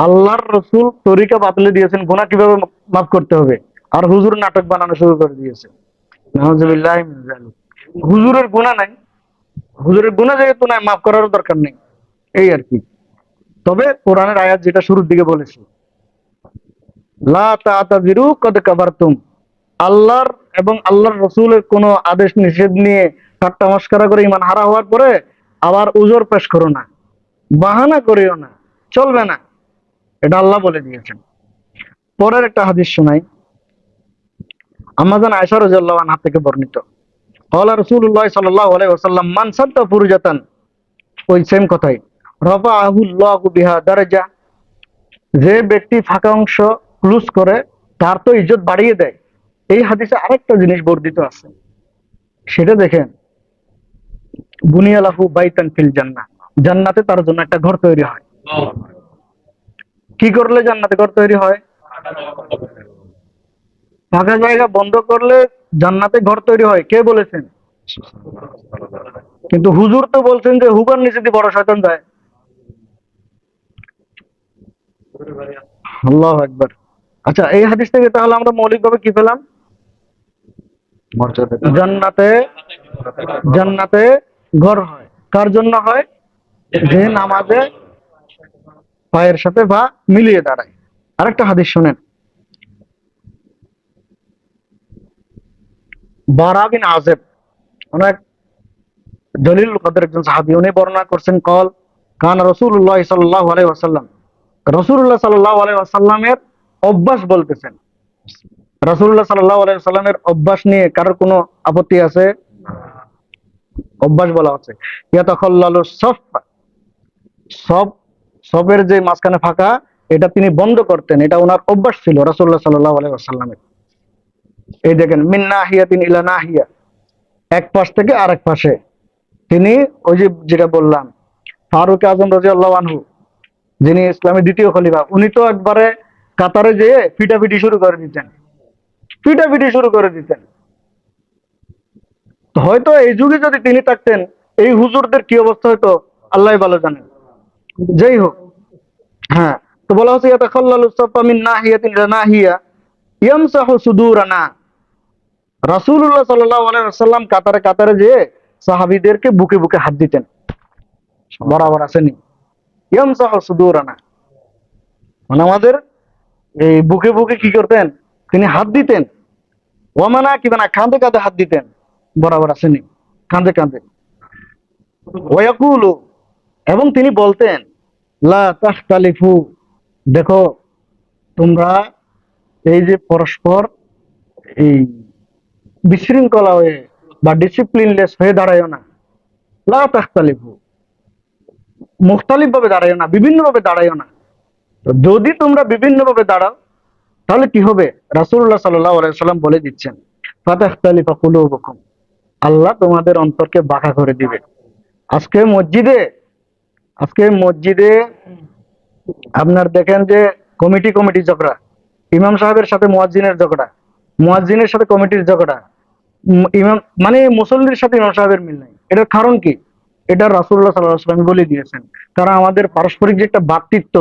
আল্লাহর রসুল তরিকা বাতলে দিয়েছেন গুনাহ কিভাবে মাফ করতে হবে, আর হুজুর নাটক বানানো শুরু করে দিয়েছে। নাউজুবিল্লাহ মিন যালিক। হুজুরের গুনাহ নাই, হুজুরের গুনাহ যেহেতু নাই, মাফ করারও দরকার নেই, এই আর কি। তবে কোরআনের আয়াত যেটা শুরুর দিকে বলেছে, লা তা'তাযিরু কদ কাফারতুম, আল্লাহর এবং আল্লাহর রসুলের কোন আদেশ নিষেধ নিয়ে ঠাট্টা মশকরা করে ঈমান হারা হওয়ার পরে আবার উজর পেশ করো না, বাহানা করিও না, চলবে না, এটা আল্লাহ বলে দিয়েছেন। পরের একটা হাদিস শোনাই। আম্মাজান আয়েশা রাদিয়াল্লাহু আনহা থেকে বর্ণিত, ক্বালা রাসূলুল্লাহ সাল্লাল্লাহু আলাইহি ওয়াসাল্লাম মান সাদ্দা ফুরজাতান, ওই সেম কথাই, রাফাআহু আল্লাহু বিহা দারাজা, যে ব্যক্তি ফাঁকা অংশ ক্লোজ করে তার তো ইজ্জত বাড়িয়ে দেয়। এই হাদিসে আরেকটা জিনিস বর্ধিত আছে, সেটা দেখেন, বুনিয়া লাহু বাইতান ফিল জান্নাহ, জান্নাতে তার জন্য একটা ঘর তৈরি হয়। কি করলে জান্নাতে ঘর তৈরি হয়? ফাঁকা জায়গা বন্ধ করলে জান্নাতে ঘর তৈরি হয়, কে বলেছেন? কিন্তু হুজুর তো বলছেন যে হুকার নিচে দিয়ে বড় শয়তান যায়। আল্লাহু আকবার। আচ্ছা, এই হাদিস থেকে তাহলে আমরা মৌলিকভাবে কি পেলাম? জান্নাতে, জান্নাতে ঘর হয় কার জন্য হয়? যে নামাজে পায়ের সাথে পা মিলিয়ে দাঁড়ায়। আরেকটা হাদিস শুনেন। বারা বিন আযিব, অনেক জলিল কদরের একজন সাহাবী, উনি বর্ণনা করছেন কল কান রাসূলুল্লাহ সাল্লাল্লাহু আলাইহি ওয়াসাল্লাম, রাসূলুল্লাহ সাল্লাল্লাহু আলাইহি ওয়াসাল্লামের অভ্যাস বলতেছেন। রাসূলুল্লাহ সাল্লাল্লাহু আলাইহি ওয়াসাল্লামের অভ্যাস নিয়ে কারোর কোনো আপত্তি আছে? অভ্যাস বলা হচ্ছে ইয়াতাখাল্লালু সফ, সব সবের যে মাঝখানে ফাঁকা এটা তিনি বন্ধ করতেন, এটা ওনার অভ্যাস ছিল রাসূলুল্লাহ সাল্লাল্লাহু আলাইহি ওয়াসাল্লামের। এই দেখেন মিন নাহিয়াতিন ইলা নাহিয়া, এক পাশ থেকে আরেক পাশে তিনি, ওই যে যেটা বললাম ফারুক আজম রাদিয়াল্লাহু আনহু, যিনি ইসলামের দ্বিতীয় খলিফা, উনি তো একবারে কাতারে যেয়ে পিটাপিটি শুরু করে দিতেন, পিটাপিটি শুরু করে দিতেন। তো হয়তো এই যুগে যদি তিনি থাকতেন, এই হুজুরদের কি অবস্থা হতো আল্লাহ ভালো জানেন। যাই হোক, হ্যাঁ, তো বলা হচ্ছে ইয়াতাখাল্লালু সাফা মিন নাহিয়াতিন ইলা নাহিয়া ইয়ামসাহু সুদুরানা, রাসূলুল্লাহ সাল্লাল্লাহু আলাইহি ওয়াসাল্লাম কাতারে কাতারে যেয়ে সাহাবীদেরকে বুকে বুকে হাত দিতেন, বরাবর আসেনি, ইয়ামসাহু সুদুরানা, মানে আমাদের এই বুকে বুকে কি করতেন, তিনি হাত দিতেন। ওয়ামানা কি মানে কাঁধে কাঁধে হাত দিতেন, বরাবর আসেনি, কাঁধে কাঁধে। ওয়াকুলু, এবং তিনি বলতেন লা তাখতালিফু, দেখো তোমরা এই যে পরস্পর এই বিশৃঙ্খলা হয়ে বা ডিসিপ্লিনলেস হয়ে দাঁড়ায়ও না, লা তাখতালিফু, মুখতালিফ ভাবে দাঁড়ায়ও না, বিভিন্ন ভাবে দাঁড়ায়ও না। তো যদি তোমরা বিভিন্ন ভাবে দাঁড়াও তাহলে কি হবে, রাসূলুল্লাহ সাল্লাল্লাহু আলাইহি ওয়াসাল্লাম বলে দিচ্ছেন ফাতাখতালিফা কুলুবুকুম, আল্লাহ তোমাদের অন্তরকে বাঁকা করে দিবে। আজকে মসজিদে, আজকে মসজিদে আপনার দেখেন যে কমিটি কমিটি ঝগড়া, ইমাম সাহেবের সাথে মুয়াজ্জিনের ঝগড়া, মুয়াজ্জিনের সাথে কমিটির ঝগড়া, ইমাম মানে মুসল্লির সাথে ইমাম সাহেবের মিল নাই। এটার কারণ কি? এটা রাসূলুল্লাহ সাল্লাল্লাহু আলাইহি ওয়াসাল্লাম বলে দিয়েছেন। কারণ আমাদের পারস্পরিক যে একটা ভ্রাতৃত্ব,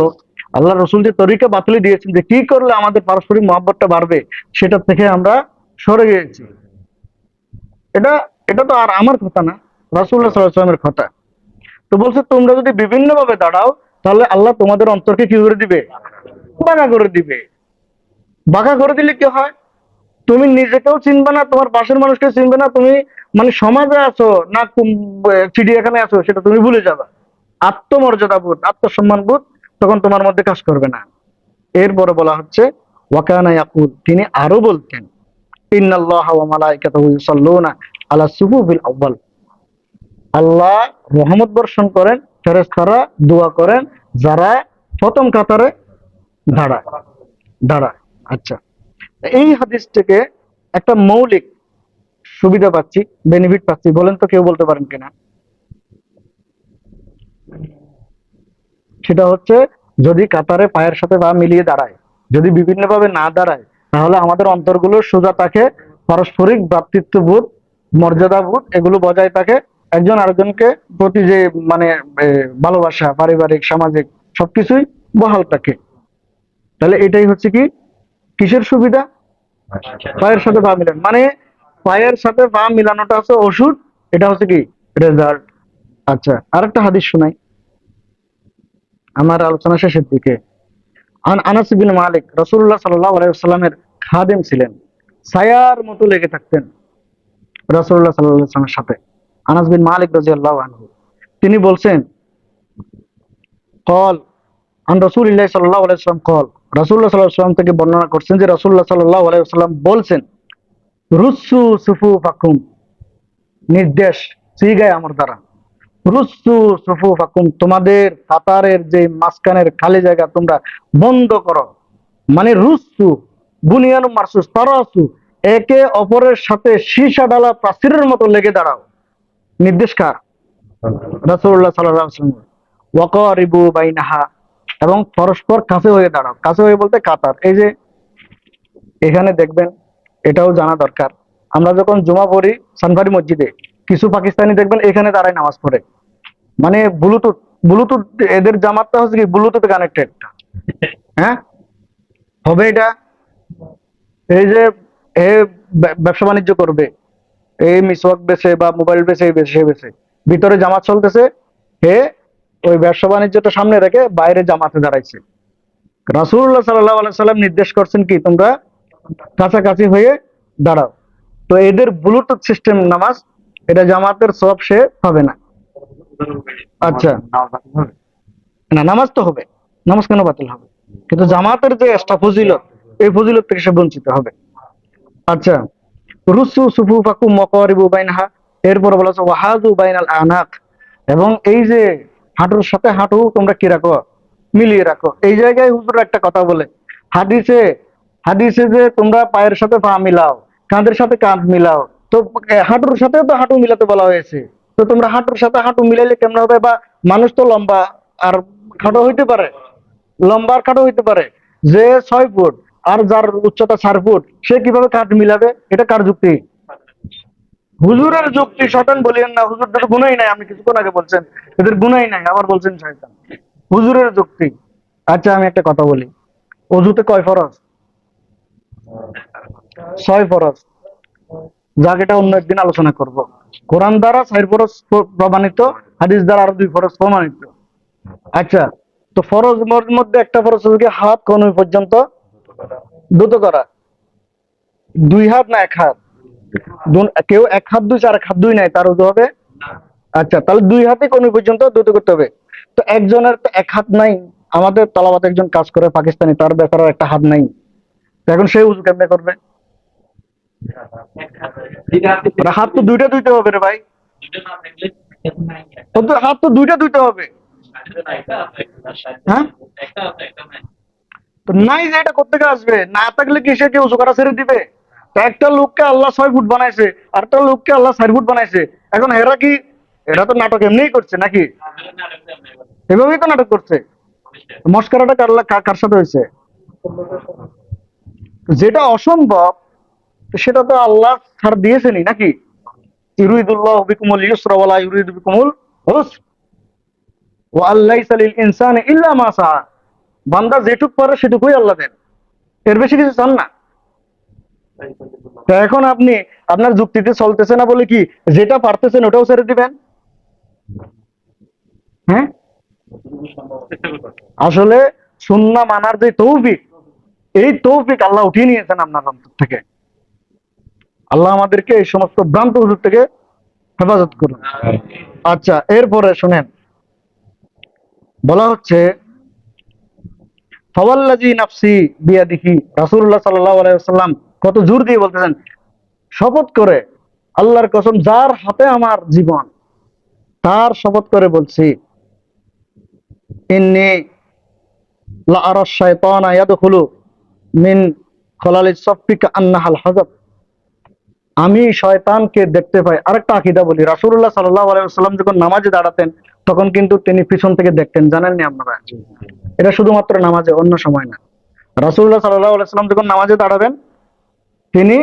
আল্লাহ রসুল যে তরিকা বাতলে দিয়েছেন যে কি করলে আমাদের পারস্পরিক মহব্বতটা বাড়বে, সেটা থেকে আমরা সরে গিয়েছি। এটা এটা তো আর আমার কথা না, রাসূলুল্লাহ সাল্লাল্লাহু আলাইহি ওয়াসাল্লামের কথা। তো বলছে তোমরা যদি বিভিন্ন ভাবে দাঁড়াও তাহলে আল্লাহ তোমাদের অন্তরকে কি করে দিবে, বাঁকা করে দিবে। বাঁকা করে দিলে কি হয়, তুমি নিজেকেও চিনবে না, তোমার পাশের মানুষকে চিনবে না, তুমি মানে সমাজে আছো না চিড়িয়াখানায় আছো সেটা তুমি ভুলে যাবে। আত্মমর্যাদা বোধ, আত্মসম্মান বোধ তখন তোমার মধ্যে কাজ করবে না। এরপরে বলা হচ্ছে ওয়াকানা ইয়াকুল, তিনি আরো বলতেন ইন্নাল্লাহা ওয়া মালাইকাতাহু ইউসাল্লুনা আলা সুফুফিল আউয়াল, আল্লাহ রহমত বর্ষণ করেন, ফেরেশতারা দোয়া করেন যারা প্রথম কাতারে দাঁড়ায় দাঁড়ায়। আচ্ছা, এই হাদিস থেকে একটা মৌলিক সুবিধা পাচ্ছি, বেনিফিট পাচ্ছি, বলেন তো কেউ বলতে পারেন কিনা? সেটা হচ্ছে যদি কাতারে পায়ের সাথে পা মিলিয়ে দাঁড়ায়, যদি বিভিন্ন ভাবে না দাঁড়ায়, তাহলে আমাদের অন্তরগুলো সোজা থাকে, পারস্পরিক ভ্রাতৃত্ববোধ, মর্যাদাবোধ এগুলো বজায় থাকে, একজন আরেকজনকে প্রতি যে মানে ভালোবাসা, পারিবারিক সামাজিক সবকিছুই বহাল থাকে। তাহলে এটাই হচ্ছে কি, কিসের সুবিধা? পায়ের সাথে পা মিলান, মানে পায়ের সাথে পা মিলানোটা হচ্ছে ওষুধ, এটা হচ্ছে কি রেজাল্ট। আচ্ছা, আরেকটা হাদিস শোনাই আমার আলোচনা শেষের দিকে। আনাস বিন মালিক রাসূলুল্লাহ সাল্লাল্লাহু আলাইহি ওয়াসাল্লামের খাদেম ছিলেন, ছায়ার মতো লেগে থাকতেন রাসূলুল্লাহ সাল্লাল্লাহু আলাইহি ওয়াসাল্লামের সাথে। আনাস বিন মালিক রাদিয়াল্লাহু আনহু তিনি বলছেন কল আন রাসূলিল্লাহ সাল্লাল্লাহু আলাইহি ওয়াসাল্লাম কল, রাসূলুল্লাহ সাল্লাল্লাহু আলাইহি ওয়াসাল্লাম থেকে বর্ণনা করছেন যে রাসূলুল্লাহ সাল্লাল্লাহু আলাইহি ওয়াসাল্লাম বলছেন রুসু সুফুফাকুম, নির্দেশ সিগায় আমার দ্বারা, রুসু সুফুফাকুম, তোমাদের কাতারের যে মাঝখানের খালি জায়গা তোমরা বন্ধ করো। মানে রুসু বুনিয়ানু মারসুস তারাসু, একে অপরের সাথে সীসা ডালা প্রাচীরের মতো লেগে দাঁড়াও। নির্দেশ কার? রাসূলুল্লাহ সাল্লাল্লাহু আলাইহি ওয়াসাল্লাম। ওয়াকারিবু বাইনাহা, এবং পরস্পর কাছে হয়ে দাঁড়াও। কাছে হয়ে বলতে কাতার, এই যে এখানে দেখবেন, এটাও জানা দরকার, আমরা যখন জুমা পড়ি সানভারি মসজিদে, কিছু পাকিস্তানি দেখবেন এখানে দাঁড়ায় নামাজ পড়ে, মানে ব্লুটুথ, ব্লুটুথ এদের জামাতটা হচ্ছে কি ব্লুটুথে কানেক্টেড। হ্যাঁ, হবে এটা। এই যে এ ব্যবসা বাণিজ্য করবে, এই মিসওয়াক বেচে বা মোবাইল বেচে, এই বেচে সে বেচে, ভিতরে জামাত চলতেছে, হে ওই ব্যবসা বাণিজ্যটা সামনে রেখে বাইরে জামাতে দাঁড়াইছে। রাসূলুল্লাহ সাল্লাল্লাহু আলাইহি সাল্লাম নির্দেশ করছেন কি তোমরা কাছাকাছি হয়ে দাঁড়াও। তো এদের ব্লুটুথ সিস্টেম নামাজ, এটা জামাতের সব সে হবে না। আচ্ছা, না নামাজ তো হবে, নামাজ কেন বাতিল হবে, কিন্তু জামাতের যে এক্সট্রা ফজিলত, এই ফজিলত থেকে সে বঞ্চিত হবে। আচ্ছা, রুসু সুফুফাকুম ওয়াকারিবু বাইনাহা, এরপর বলা হচ্ছে ওয়াহাযু বাইনাল আনাক, এবং এই যে হাঁটুর সাথে হাঁটু তোমরা কি রাখো, মিলিয়ে রাখো। এই জায়গায় হুজুর একটা কথা বলে, হাদিসে হাদিসে যে তোমরা পায়ের সাথে পা মিলাও, কাঁধের সাথে কাঁধ মিলাও, তো হাঁটুর সাথে তো হাঁটু মিলাতে বলা হয়েছে। তো তোমরা হাঁটুর সাথে হাঁটু মিলাইলে কেমন হবে? বা মানুষ তো লম্বা আর খাটো হইতে পারে, লম্বা আর খাটো হইতে পারে। যে 6 ফুট আর যার উচ্চতা 4 ফুট, সে কিভাবে কাঁধ মিলাবে? এটা কার যুক্তি? হুজুরের যুক্তি। শয়তান বলিয়েন না, হুজুরদের গুনাই নাই, আপনি কিছুক্ষণ আগে বলছেন এদের গুনাই নাই, আবার বলছেন শয়তান। হুজুরের যুক্তি। আচ্ছা, আমি একটা কথা বলি, অজুতে কয় ফরজ? 6 ফরজ। যাক, এটা অন্য একদিন আলোচনা করব। কোরআন দ্বারা 4 ফরজ প্রমাণিত, হাদিস দ্বারা আরো 2 ফরজ প্রমাণিত। আচ্ছা, তো ফরজ মধ্যে একটা ফরজ হচ্ছে কি হাত কনুই পর্যন্ত দ্রুত করা। 2 হাত না 1 হাত? কেউ 1 হাত দুইছে আর 1 হাত দুই নাই, তার উজু হবে? আচ্ছা, তাহলে 2 হাতে কনুই পর্যন্ত দ্রুত করতে হবে। তো একজনের তো 1 হাত নাই, আমাদের তালাবাতে একজন কাজ করে পাকিস্তানি, তার ব্যাপারে 1 হাত নাই, তো এখন সে উজু কেমনে করবে? হাত তো 2টা ধুইতে হবে রে ভাই, ও তো হাত তো 2টা ধুইতে হবে। হ্যাঁ, তো নাই যে এটা কোত্থেকে আসবে? না থাকলে কি সে কি উঁচু করা ছেড়ে দিবে? তো একটা লোককে আল্লাহ 6 ফুট বানাইছে, আর একটা লোককে আল্লাহ 4 ফুট বানাইছে। এখন এরা কি, এরা তো নাটক এমনিই করছে নাকি? এভাবেই তো নাটক করছে। মস্কারাটা কার সাথে হয়েছে? যেটা অসম্ভব সেটা তো আল্লাহ ছাড় দিয়েছেনই নাকি? ইউরিদুল্লাহ বিকুমুল ইউসরা ওয়ালা ইউরিদু বিকুমুল উসর ওয়া আল্লাইসা লিল ইনসানি ইল্লা মা সা। বান্দা যেটুক পারে সেটুকুই আল্লাহ দেন, এর বেশি কিছু চান না। তো এখন আপনি আপনার যুক্তিতে চলতেছে না বলে কি যেটা পারতেছেন ওটাও ছেড়ে দিবেন? হ্যাঁ, আসলে সুন্নাহ মানার যে তৌফিক, এই তৌফিক আল্লাহ উঠিয়ে নিয়েছেন আপনার অন্তর থেকে। আল্লাহ আমাদেরকে এই সমস্ত ভ্রান্ত হুজুর থেকে হেফাজত করুন। আচ্ছা, এরপরে শুনেন, বলা হচ্ছে ফাওয়াল্লাযী নাফসি বিয়াদিহি, রাসূলুল্লাহ সাল্লাল্লাহু আলাইহি ওয়াসাল্লাম কত জোর দিয়ে বলতেছেন, শপথ করে, আল্লাহর কসম যার হাতে আমার জীবন, তার শপথ করে বলছি, ইন্নী লা আরা শাইতানা ইয়াদখুলু মিন খলালিস সাফফি কাআন্নাহাল হাজাব, আমি শয়তানকে দেখতে পাই। আরেকটা আকীদা বলি, রাসূলুল্লাহ সাল্লাল্লাহু আলাইহি ওয়াসাল্লাম যখন নামাজে দাঁড়াতেন তখন কিন্তু তিনি পিছন থেকে দেখতেন, জানেননি আপনারা? এটা শুধুমাত্র নামাজে, অন্য সময় না। রাসূলুল্লাহ সাল্লাল্লাহু আলাইহি ওয়াসাল্লাম যখন নামাজে দাঁড়াবেন, তিনি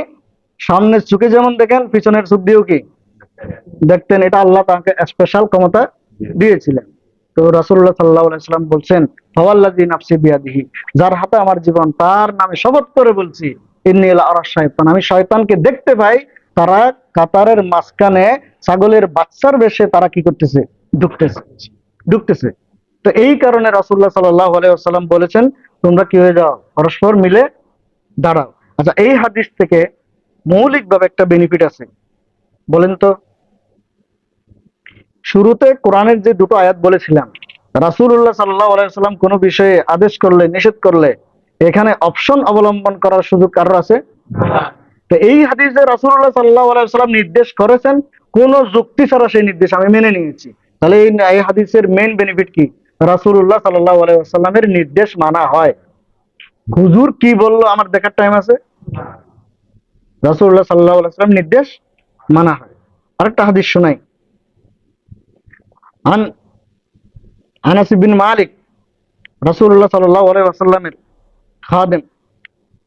সামনের চোখে যেমন দেখেন, পিছনের চোখ দিয়েও কি দেখতেন। এটা আল্লাহ তাকে স্পেশাল ক্ষমতা দিয়েছিলেন। তো রাসূলুল্লাহ সাল্লাল্লাহু আলাইহি ওয়াসাল্লাম বলছেন ফাওয়াল্লাযী নাফসি বিয়াদিহি, যার হাতে আমার জীবন, তার নামে শপথ করে বলছি, ইন্নী লা আরা শাইতান, আমি শয়তানকে দেখতে পাই। তারা কাতারের মাঝখানে ছাগলের বাচ্চার বেশে তারা কি করতেছে? ঢুকতেছে, ঢুকতেছে। তো এই কারণে রাসূলুল্লাহ সাল্লাল্লাহু আলাইহি ওয়াসাল্লাম বলেছেন তোমরা কি হয়ে যাও, পরস্পর মিলে দাঁড়াও। আচ্ছা, এই হাদিস থেকে মৌলিকভাবে একটা বেনিফিট আছে, বলেন তো। শুরুতে কোরআনের যে 2টো আয়াত বলেছিলাম, রাসূলুল্লাহ সাল্লাল্লাহু আলাইহি ওয়াসাল্লাম কোনো বিষয়ে আদেশ করলে, নিষেধ করলে, এখানে অপশন অবলম্বন করার সুযোগ কারোর আছে? তো এই হাদিসে রাসূলুল্লাহ সাল্লাল্লাহু আলাইহি ওয়াসাল্লাম নির্দেশ করেছেন, কোন যুক্তি ছাড়া সেই নির্দেশ আমি মেনে নিয়েছি। তাহলে এই হাদিসের মেইন বেনিফিট কি? রাসূলুল্লাহ সাল্লাল্লাহু আলাইহি ওয়াসাল্লামের নির্দেশ মানা হয়। হুজুর কি বললো আমার দেখার টাইম আছে? রাসূলুল্লাহ সাল্লাল্লাহু আলাইহি ওয়াসাল্লাম নির্দেশ মানা হয়। আরেকটা হাদিস শোনাই। আন আনাস বিন মালিক, রাসূলুল্লাহ সাল্লাল্লাহু আলাইহি ওয়াসাল্লামের খাদেম,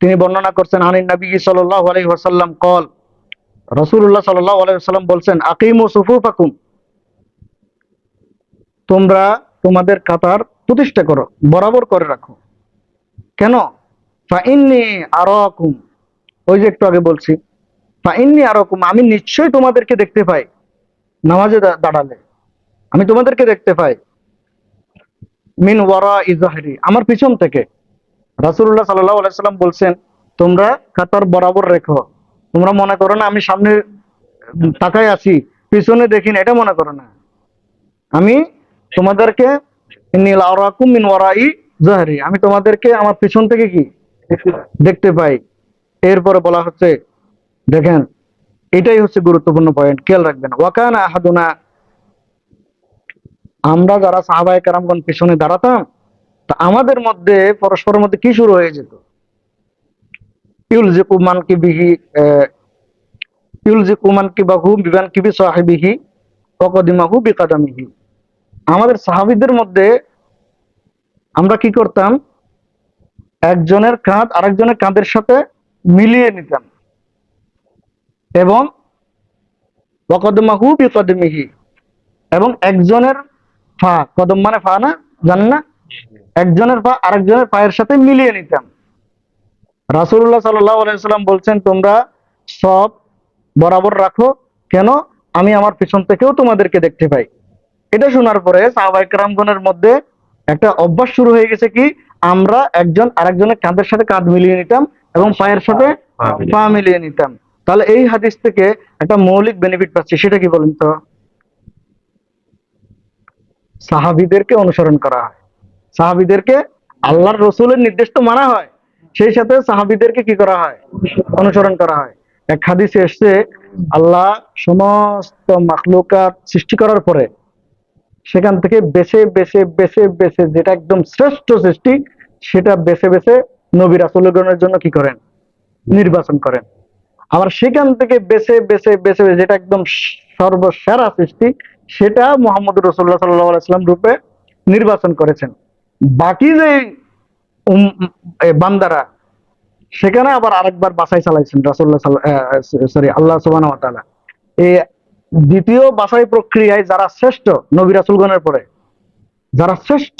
তিনি বর্ণনা করছেন, আনিন নবী সাল্লাল্লাহু আলাইহি ওয়াসাল্লাম কল, রাসূলুল্লাহ সাল্লাল্লাহু আলাইহি ওয়াসাল্লাম বলছেন, আকিমু সুফুফাকুম, তোমরা তোমাদের কাতার প্রতিষ্ঠা করো, বরাবর করে রাখো। কেন? ফাইন্নী আরাকুম, ওই যে একটু আগে বলছি, ফাইন্নী আরাকুম, আমি নিশ্চয়ই তোমাদেরকে দেখতে পাই। নামাজে দাঁড়ালে আমি তোমাদেরকে দেখতে পাই, মিন ওয়ারা ইজহারি, আমার পিছন থেকে। রাসূলুল্লাহ সাল্লাল্লাহু আলাইহি ওয়াসাল্লাম বলছেন তোমরা কাতার বরাবর রেখো। তোমরা মনে করো না আমি সামনে তাকাই আছি, পিছনে দেখি না, এটা মনে করো না। আমি তোমাদেরকে ইন্নী আরাকুম মিন ওয়ারাই যাহরি, আমি তোমাদেরকে আমার পিছন থেকে কি দেখতে পাই। এরপরে বলা হচ্ছে, দেখেন এটাই হচ্ছে গুরুত্বপূর্ণ পয়েন্ট, খেয়াল রাখবেন। ওয়াকানা আহাদুনা, আমরা যারা সাহাবায়ে কেরামগণ পিছনে দাঁড়াতাম, তা আমাদের মধ্যে পরস্পরের মধ্যে কি শুরু হয়ে যেত, ইউলজিকু মানকিবিহি ইউলজিকু মানকিবাহু বিমানকিবি সাহিবিহি ওয়া কদিমাহু বিকাদামিহি। আমাদের সাহাবীদের মধ্যে আমরা কি করতাম, একজনের কাঁধ আরেকজনের কাঁধের সাথে মিলিয়ে নিতাম, এবং ওয়া কদমাহু বিকদমিহি, এবং একজনের পা, কদম মানে পা না, জানেন না, একজনের পা আরেকজনের পায়ের সাথে মিলিয়ে নিতাম। রাসূলুল্লাহ সাল্লাল্লাহু আলাইহি সাল্লাম বলছেন, তোমরা সব বরাবর রাখো, কেন, আমি আমার পিছন থেকেও তোমাদেরকে দেখতে পাই। এটা শোনার পরে সাহাবায়ে কেরামগণের মধ্যে একটা অভ্যাস শুরু হয়ে গেছে কি, আমরা একজন আরেকজনের কাঁধের সাথে কাঁধ মিলিয়ে নিতাম এবং পায়ের সাথে পা মিলিয়ে নিতাম। তাহলে এই হাদিস থেকে একটা মৌলিক বেনিফিট পাচ্ছি, সেটা কি বলেন তো? সাহাবীদেরকে অনুসরণ করা হয়, সাহাবীদেরকে আল্লাহর রসুলের নির্দেশ তো মানা হয়, সেই সাথে সাহাবীদেরকে কি করা হয়, অনুসরণ করা হয়। এক হাদিসে এসছে, আল্লাহ সমস্ত মাখলুকাত সৃষ্টি করার পরে সেখান থেকে বেছে বেছে বেছে বেছে যেটা একদম শ্রেষ্ঠ সৃষ্টি, সেটা বেছে বেছে নবী রাসূলগণের জন্য কি করেন, নির্বাচন করেন। আবার সেখান থেকে বেছে বেছে বেছে বেছে যেটা একদম সর্বসেরা সৃষ্টি, সেটা মুহাম্মদুর রাসূলুল্লাহ সাল্লাল্লাহু আলাইহি ওয়াসাল্লাম রূপে নির্বাচন করেছেন। বাকি যে বান্দারা, সেখানে আবার আরেকবার বাছাই চালাইছেন রাসূলুল্লাহ সরি আল্লাহ সুবহানাহু ওয়া তাআলা। এই দ্বিতীয় বাছাই প্রক্রিয়ায় যারা শ্রেষ্ঠ নবী রাসূলগণের পরে, যারা শ্রেষ্ঠ,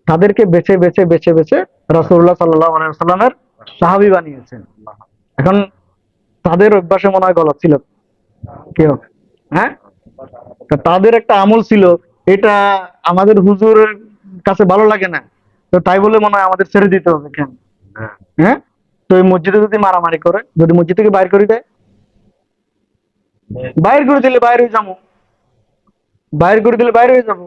তাদেরকে বেছে বেছে বেছে বেছে রাসূলুল্লাহ সাল্লাল্লাহু আলাইহি ওয়াসাল্লামের সাহাবী বানিয়েছেন। এখন তাদের অভ্যাসে মনে হয় গলত ছিল কেউ, হ্যাঁ, তা তাদের একটা আমল ছিল, এটা আমাদের হুজুরের কাছে ভালো লাগে না, তো তাই বলে মনে হয় আমাদের ছেড়ে দিতে হবে কেন, হ্যাঁ। তো এই মসজিদে যদি মারামারি করে, যদি মসজিদ থেকে বাইর করে দেয়, বাইর করে দিলে বাইরে হয়ে যাবো, বাইর করে দিলে বাইরে হয়ে যাবো।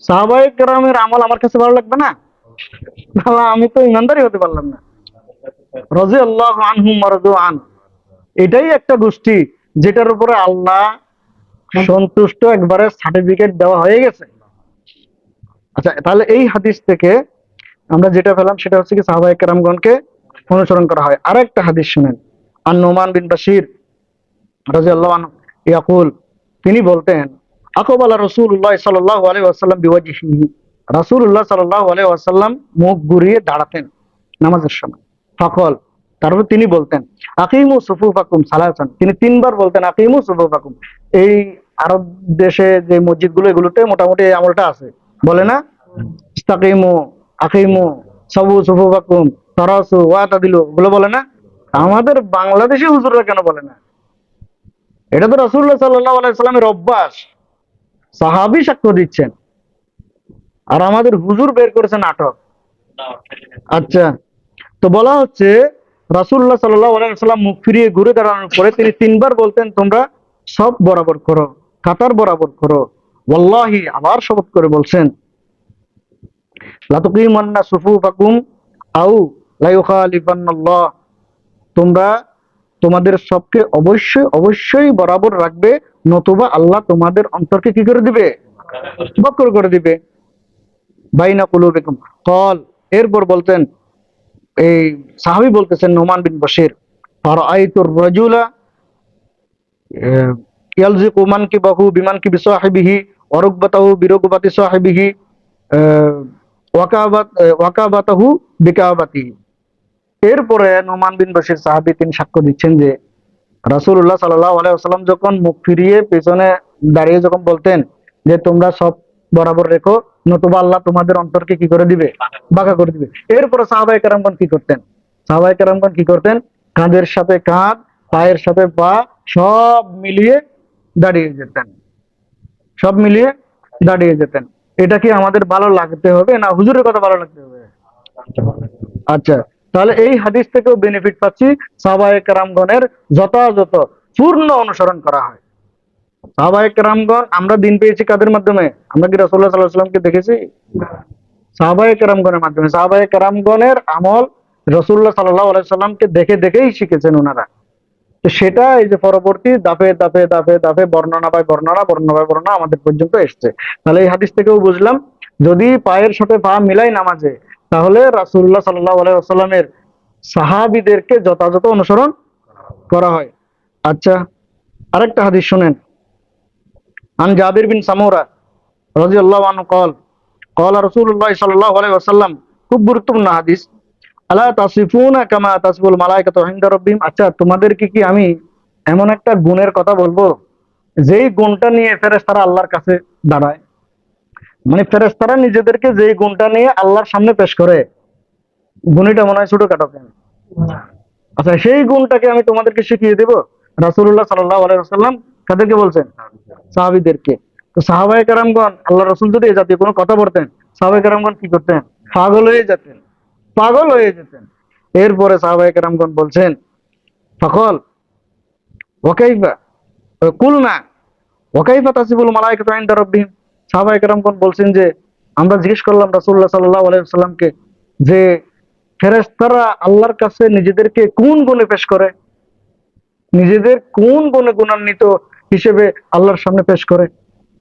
সাহাবায়ে কেরামের আমল আমার কাছে ভালো লাগবে না, তাহলে আমি তো ইমানদারই হতে পারলাম না। রাদিয়াল্লাহু আনহুম ওয়া রাদু আন, এটাই একটা গোষ্ঠী যেটার উপরে আল্লাহ সন্তুষ্ট, একবারে সার্টিফিকেট দেওয়া হয়ে গেছে। আচ্ছা, তাহলে এই হাদিস থেকে আমরা যেটা পেলাম সেটা হচ্ছে কি, সাহাবায়ে কেরামগণকে অনুসরণ করা হয়। আরেকটা হাদিস শুনেন, আন নোমান বিন বাশির রাদিয়াল্লাহু আনহু ইয়াকুল, তিনি বলতেন, আকবালা রাসূলুল্লাহ সাল্লাল্লাহু আলাইহি ওয়াসাল্লাম বিওয়াজহিহি, রাসূলুল্লাহ সাল্লাল্লাহু আলাইহি ওয়াসাল্লাম মুখ ঘুরিয়ে দাঁড়াতেন নামাজের সময়। ফাকল, তারপর তিনি বলতেন, আকিমু সুফুফাকুম সালাসান, তিনি তিনবার বলতেন আকিমু সুফুফাকুম। এই আরব দেশে যে মসজিদগুলো, এগুলোতে মোটামুটি এই আমলটা আছে, বলে না, ইস্তাকিমু, আকিমু, সাবু সুফুফাকুম, তারাসু ওয়াতাদিলু, ওগুলো বলে না। আমাদের বাংলাদেশি হুজুররা কেন বলে না? এটা তো রাসূলুল্লাহ সাল্লাল্লাহু আলাইহি সাল্লামের অভ্যাস, সাহাবী সাক্ষ্য দিচ্ছেন, আর আমাদের হুজুর বের করেছে নাটক। আচ্ছা, তো বলা হচ্ছে রাসূলুল্লাহ সাল্লাল্লাহু আলাইহি ওয়াসাল্লাম মুখ ফিরিয়ে ঘুরে দাঁড়ানোর পরে তিনি তিনবার বলতেন, তোমরা সব বরাবর করো, কাতার বরাবর করো। ওয়াল্লাহি, আবার শপথ করে বলছেন, লা তুকিমান্না সুফুফাকুম আও লা ইউখালিফান্নাল্লাহ, তোমরা তোমাদের সবকে অবশ্যই অবশ্যই বরাবর রাখবে, নতুবা আল্লাহ তোমাদের অন্তরকে কি করে দিবে, বক্র করে দিবে। বাইনা কুলুবিকুম কল, এরপর বলতেন, এই সাহাবী বলতেছেন নোমান বিন বশির, ফারাআইতুর রাজুলা ইয়ালজিকু মানকিবাহু বিমানকিবি সাহিবিহি ওয়া রুকবাতাহু বিরুকবাতি সাহিবিহি ওয়াকাবাতাহু বিকাবাতিহি। এরপরে নোমান বিন বশির সাহাবী, তিনি সাক্ষ্য দিচ্ছেন যে রাসূলুল্লাহ সাল্লাল্লাহু আলাইহি ওয়াসাল্লাম যখন মুখ ফিরিয়ে পেছনে দাঁড়িয়ে যখন বলতেন যে তোমরা সব বরাবর রেখো, নতুবা আল্লাহ তোমাদের অন্তরকে কি করে দিবে, বাঁকা করে দিবে। এরপরে সাহাবায়ে কেরামগণ কি করতেন, সাহাবায়ে কেরামগণ কি করতেন, কাঁধের সাথে কাঁধ, পায়ের সাথে পা, সব মিলিয়ে দাঁড়িয়ে যেতেন, সব মিলিয়ে দাঁড়িয়ে যেতেন। এটা কি আমাদের ভালো লাগতে হবে, না হুজুরের কথা ভালো লাগতে হবে? আচ্ছা, তাহলে এই হাদিস থেকেও বেনিফিট পাচ্ছি, সাহাবায়ে কেরামগণের যথাযথ পূর্ণ অনুসরণ করা হয়। সাহাবায়ে কেরামগণ, আমরা দিন পেয়েছি কাদের মাধ্যমে? আমরা কি রাসূলুল্লাহ সাল্লাল্লাহু আলাইহি ওয়াসাল্লামকে দেখেছি? সাহাবায়ে কেরামগণের মাধ্যমে। সাহাবায়ে কেরামগণের আমল রাসূলুল্লাহ সাল্লাল্লাহু আলাইহি ওয়াসাল্লামকে দেখে দেখেই শিখেছেন ওনারা। তো সেটা এই যে পরবর্তী দাফে দাফে দাফে দাফে বর্ণনা বাই বর্ণনা, বর্ণনা বাই বর্ণনা আমাদের পর্যন্ত এসছে। তাহলে এই হাদিস থেকেও বুঝলাম, যদি পায়ের সাথে পা মিলাই নামাজে, তাহলে রাসূলুল্লাহ সাল্লাল্লাহু আলাইহি ওয়াসাল্লামের সাহাবীদেরকে যথাযথ অনুসরণ করা হয়। আচ্ছা, আরেকটা হাদিস শুনেন। আন জাবির বিন সামুরা রাদিয়াল্লাহু আনহু قال قال رسول الله صلى الله عليه وسلم, খুব গুরুত্বপূর্ণ হাদিস। আলা তাসিফুনা কামা তাসিফুল মালাইকাতু ইনদা রাব্বিহিম, আচ্ছা তোমাদেরকে কি আমি এমন একটা গুণের কথা বলবো যেই গুণটা নিয়ে ফেরেশতারা আল্লাহর কাছে দাঁড়ায়? মানে ফেরেশতারা নিজেদেরকে যেই গুণটা নিয়ে আল্লাহর সামনে পেশ করে, গুণটা মনে হয় ছোটখাটো কেন? আচ্ছা, সেই গুণটাকে আমি তোমাদেরকে শিখিয়ে দেব। রাসূলুল্লাহ সাল্লাল্লাহু আলাইহি ওয়াসাল্লাম কাদেরকে বলছেন? সাহাবীদেরকে। তো সাহাবায়ে কেরামগণ, আল্লাহ রাসূল যদি এই জাতীয় কোনো কথা বলতেন, সাহাবায়ে কেরামগণ কি করতেন? পাগল হয়ে যেতেন, পাগল হয়ে যেতেন। এরপরে সাহাবায়ে কেরামগণ বলছেন, ফাকাল ওয়াকাইফা কুলনা ওয়াকাইফা তাসিফুল মালাইকাতু ইনদা রাব্বিহিম। সাহাবায়ে কেরামগণ বলছেন যে, আমরা জিজ্ঞেস করলাম রাসূলুল্লাহ সাল্লাল্লাহু আলাইহি ওয়াসাল্লামকে যে ফেরেশতারা আল্লাহর কাছে নিজেদেরকে কোন গুণে পেশ করে, নিজেদের কোন গুণে গুণান্বিত হিসেবে আল্লাহর সামনে পেশ করে,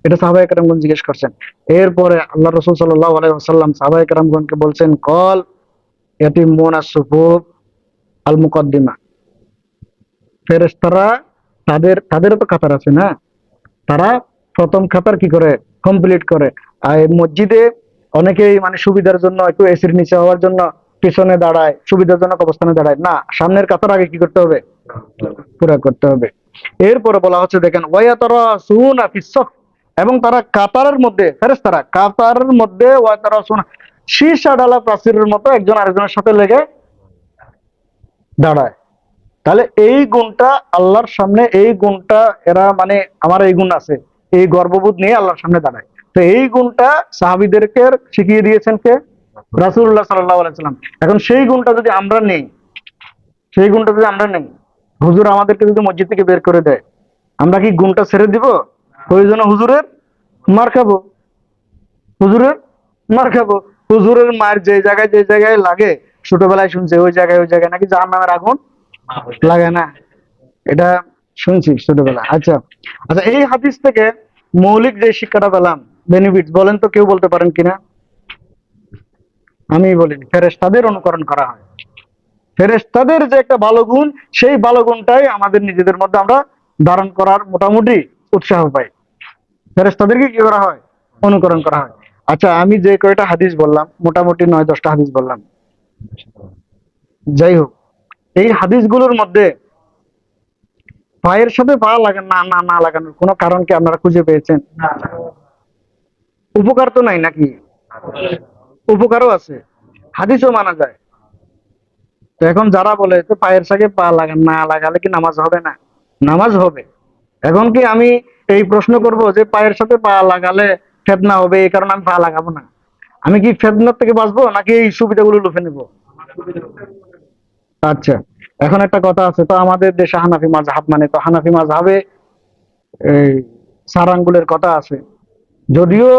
এটা সাহাবায়ে কেরামগণ জিজ্ঞেস করছেন। এরপরে আল্লাহ রাসূল সাল্লাল্লাহু আলাইহি ওয়াসাল্লাম সাহাবায়ে কেরামগণকে বলছেন, কল ইয়াতিমুনা সুফুফ আল মুকদ্দিমা। ফেরেশতারা তাদেরও তো কাতার আছে না, তারা প্রথম কাতার কি করে? কমপ্লিট করে। আর এই মসজিদে অনেকেই মানে সুবিধার জন্য একটু এসির নিচে হওয়ার জন্য পিছনে দাঁড়ায়, সুবিধাজনক অবস্থানে দাঁড়ায় না, সামনের কাতার আগে কি করতে হবে? পুরা করতে হবে। এরপরে বলা হচ্ছে দেখেন, ওয়ায়াতারাসুনা ফিস-সাফ, এবং তারা কাতারের মধ্যে, ফেরেশতারা কাতারের মধ্যে ওয়ায়াতারাসুনা সীসা ডালা প্রাচীরের মতো একজন আরেকজনের সাথে লেগে দাঁড়ায়। তাহলে এই গুণটা আল্লাহর সামনে, এই গুণটা এরা মানে আমার এই গুণ আছে, এই গর্ববোধ নিয়ে আল্লাহর সামনে দাঁড়ায়। তো এই গুণটা সাহাবীদেরকে শিখিয়ে দিয়েছেন কে? রাসূলুল্লাহ সাল্লাল্লাহু আলাইহি ওয়াসাল্লাম। এখন সেই গুণটা যদি আমরা নেই, সেই গুণটা যদি আমরা নেই, হুজুর আমাদেরকে যদি মসজিদ থেকে বের করে দেয়, আমরা কি গুণটা ছেড়ে দিব? প্রয়োজনে হুজুরের মার খাবো, হুজুরের মার খাবো। হুজুরের মার যে জায়গায় লাগে, ছোটবেলায় শুনছে ওই জায়গায় নাকি জাহান্নামের আগুন লাগে না, এটা শুনছি ছোটবেলা। আচ্ছা আচ্ছা, এই হাদিস থেকে মৌলিক যে শিক্ষাটা পেলাম, বেনিফিট বলেন তো, কেউ বলতে পারেন কিনা? আমি বলিনি। ফেরেশতাদের অনুকরণ করা হয়, ফেরেশতাদের যে একটা ভালো গুণ, সেই ভালো গুণটাই আমাদের নিজেদের মধ্যে আমরা ধারণ করার মোটামুটি উৎসাহ পাই। ফেরেশতাদেরকে কি করা হয়? অনুকরণ করা হয়। আচ্ছা, আমি যে কয়টা হাদিস বললাম, মোটামুটি 9-10টা হাদিস বললাম, যাই হোক, এই হাদিসগুলোর মধ্যে পায়ের সাথে পা লাগান না লাগানোর কোনো কারণ কি আপনারা খুঁজে পেয়েছেন? উপকার তো নাই নাকি? উপকারও আছে, হাদিসও মানা যায়। তো এখন যারা বলে তো পায়ের সাথে পা লাগান, না লাগালে কি নামাজ হবে না? নামাজ হবে। এখন কি আমি এই প্রশ্ন করব যে পায়ের সাথে পা লাগালে ফেতনা হবে, এই কারণে আমি পা লাগাবো না? আমি কি ফেতনার থেকে বাঁচবো নাকি এই সুবিধাগুলো লুফে নেব? আচ্ছা, এখন একটা কথা আছে, তো আমাদের দেশে হানাফি মাযহাব, মানে তো হানাফি মাযহাবে এই চার আঙ্গুলের কথা আছে, যদিও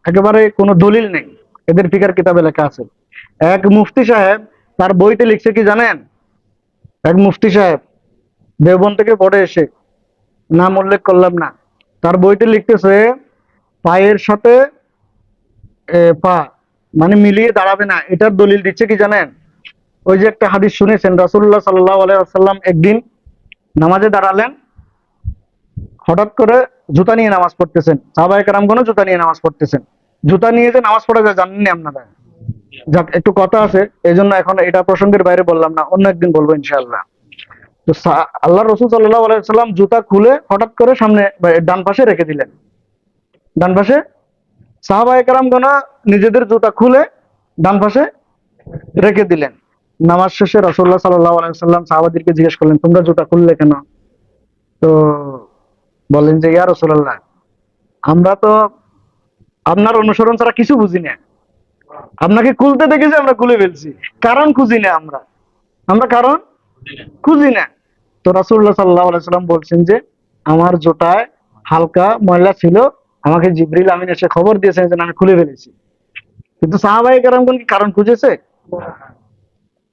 একেবারে কোনো দলিল নেই, এদের ফিকার কিতাবে লেখা আছে। এক মুফতি সাহেব তার বইতে লিখছে কি জানেন? এক মুফতি সাহেব দেওবন্দ থেকে পড়ে এসে, নাম উল্লেখ করলাম না, তার বইতে লিখতেছে পায়ের সাথে পা মানে মিলিয়ে দাঁড়াবে না। এটার দলিল দিচ্ছে কি জানেন? ওই যে একটা হাদিস শুনেছেন, রাসূলুল্লাহ সাল্লাল্লাহু আলাইহি ওয়াসাল্লাম একদিন নামাজে দাঁড়ালেন, হঠাৎ করে জুতা নিয়ে নামাজ পড়তেছেন, সাহাবায়ে কেরামগণও জুতা নিয়ে নামাজ পড়তেছেন। জুতা নিয়ে যে নামাজ পড়া যায় জানেননি আপনারা? যাক, একটু কথা আছে, এই জন্য এখন এটা প্রসঙ্গের বাইরে বললাম না, অন্য একদিন বলবো ইনশাআল্লাহ। তো আল্লাহ রাসূল সাল্লাল্লাহু আলাইহি ওয়াসাল্লাম জুতা খুলে হঠাৎ করে সামনে ডান পাশে রেখে দিলেন, ডান পাশে। সাহাবায়ে কেরামগণ নিজেদের জুতা খুলে ডান পাশে রেখে দিলেন। নামাজ শেষে রাসূলুল্লাহ সাল্লাল্লাহু আলাইহি ওয়াসাল্লাম সাহাবাদেরকে জিজ্ঞেস করলেন, তোমরা জুতা খুললে কেন? তো বলেন যে, ইয়া রাসূলুল্লাহ, আমরা তো আপনার অনুসরণ ছাড়া কিছু বুঝি না, আপনাকে খুলতে দেখেছি, আমরা খুলে ফেলছি, কারণ খুঁজি না আমরা। আমরা কারণ খুঁজি না। তো রাসূলুল্লাহ সাল্লাল্লাহু আলাইহি সাল্লাম বলছেন যে আমার জুতায় হালকা ময়লা ছিল, আমাকে জিবরিল আমিন এসে খবর দিয়েছেন যে আমি খুলে ফেলেছি। কিন্তু সাহাবায়ে কেরামগণ কি কারণ খুঁজেছে?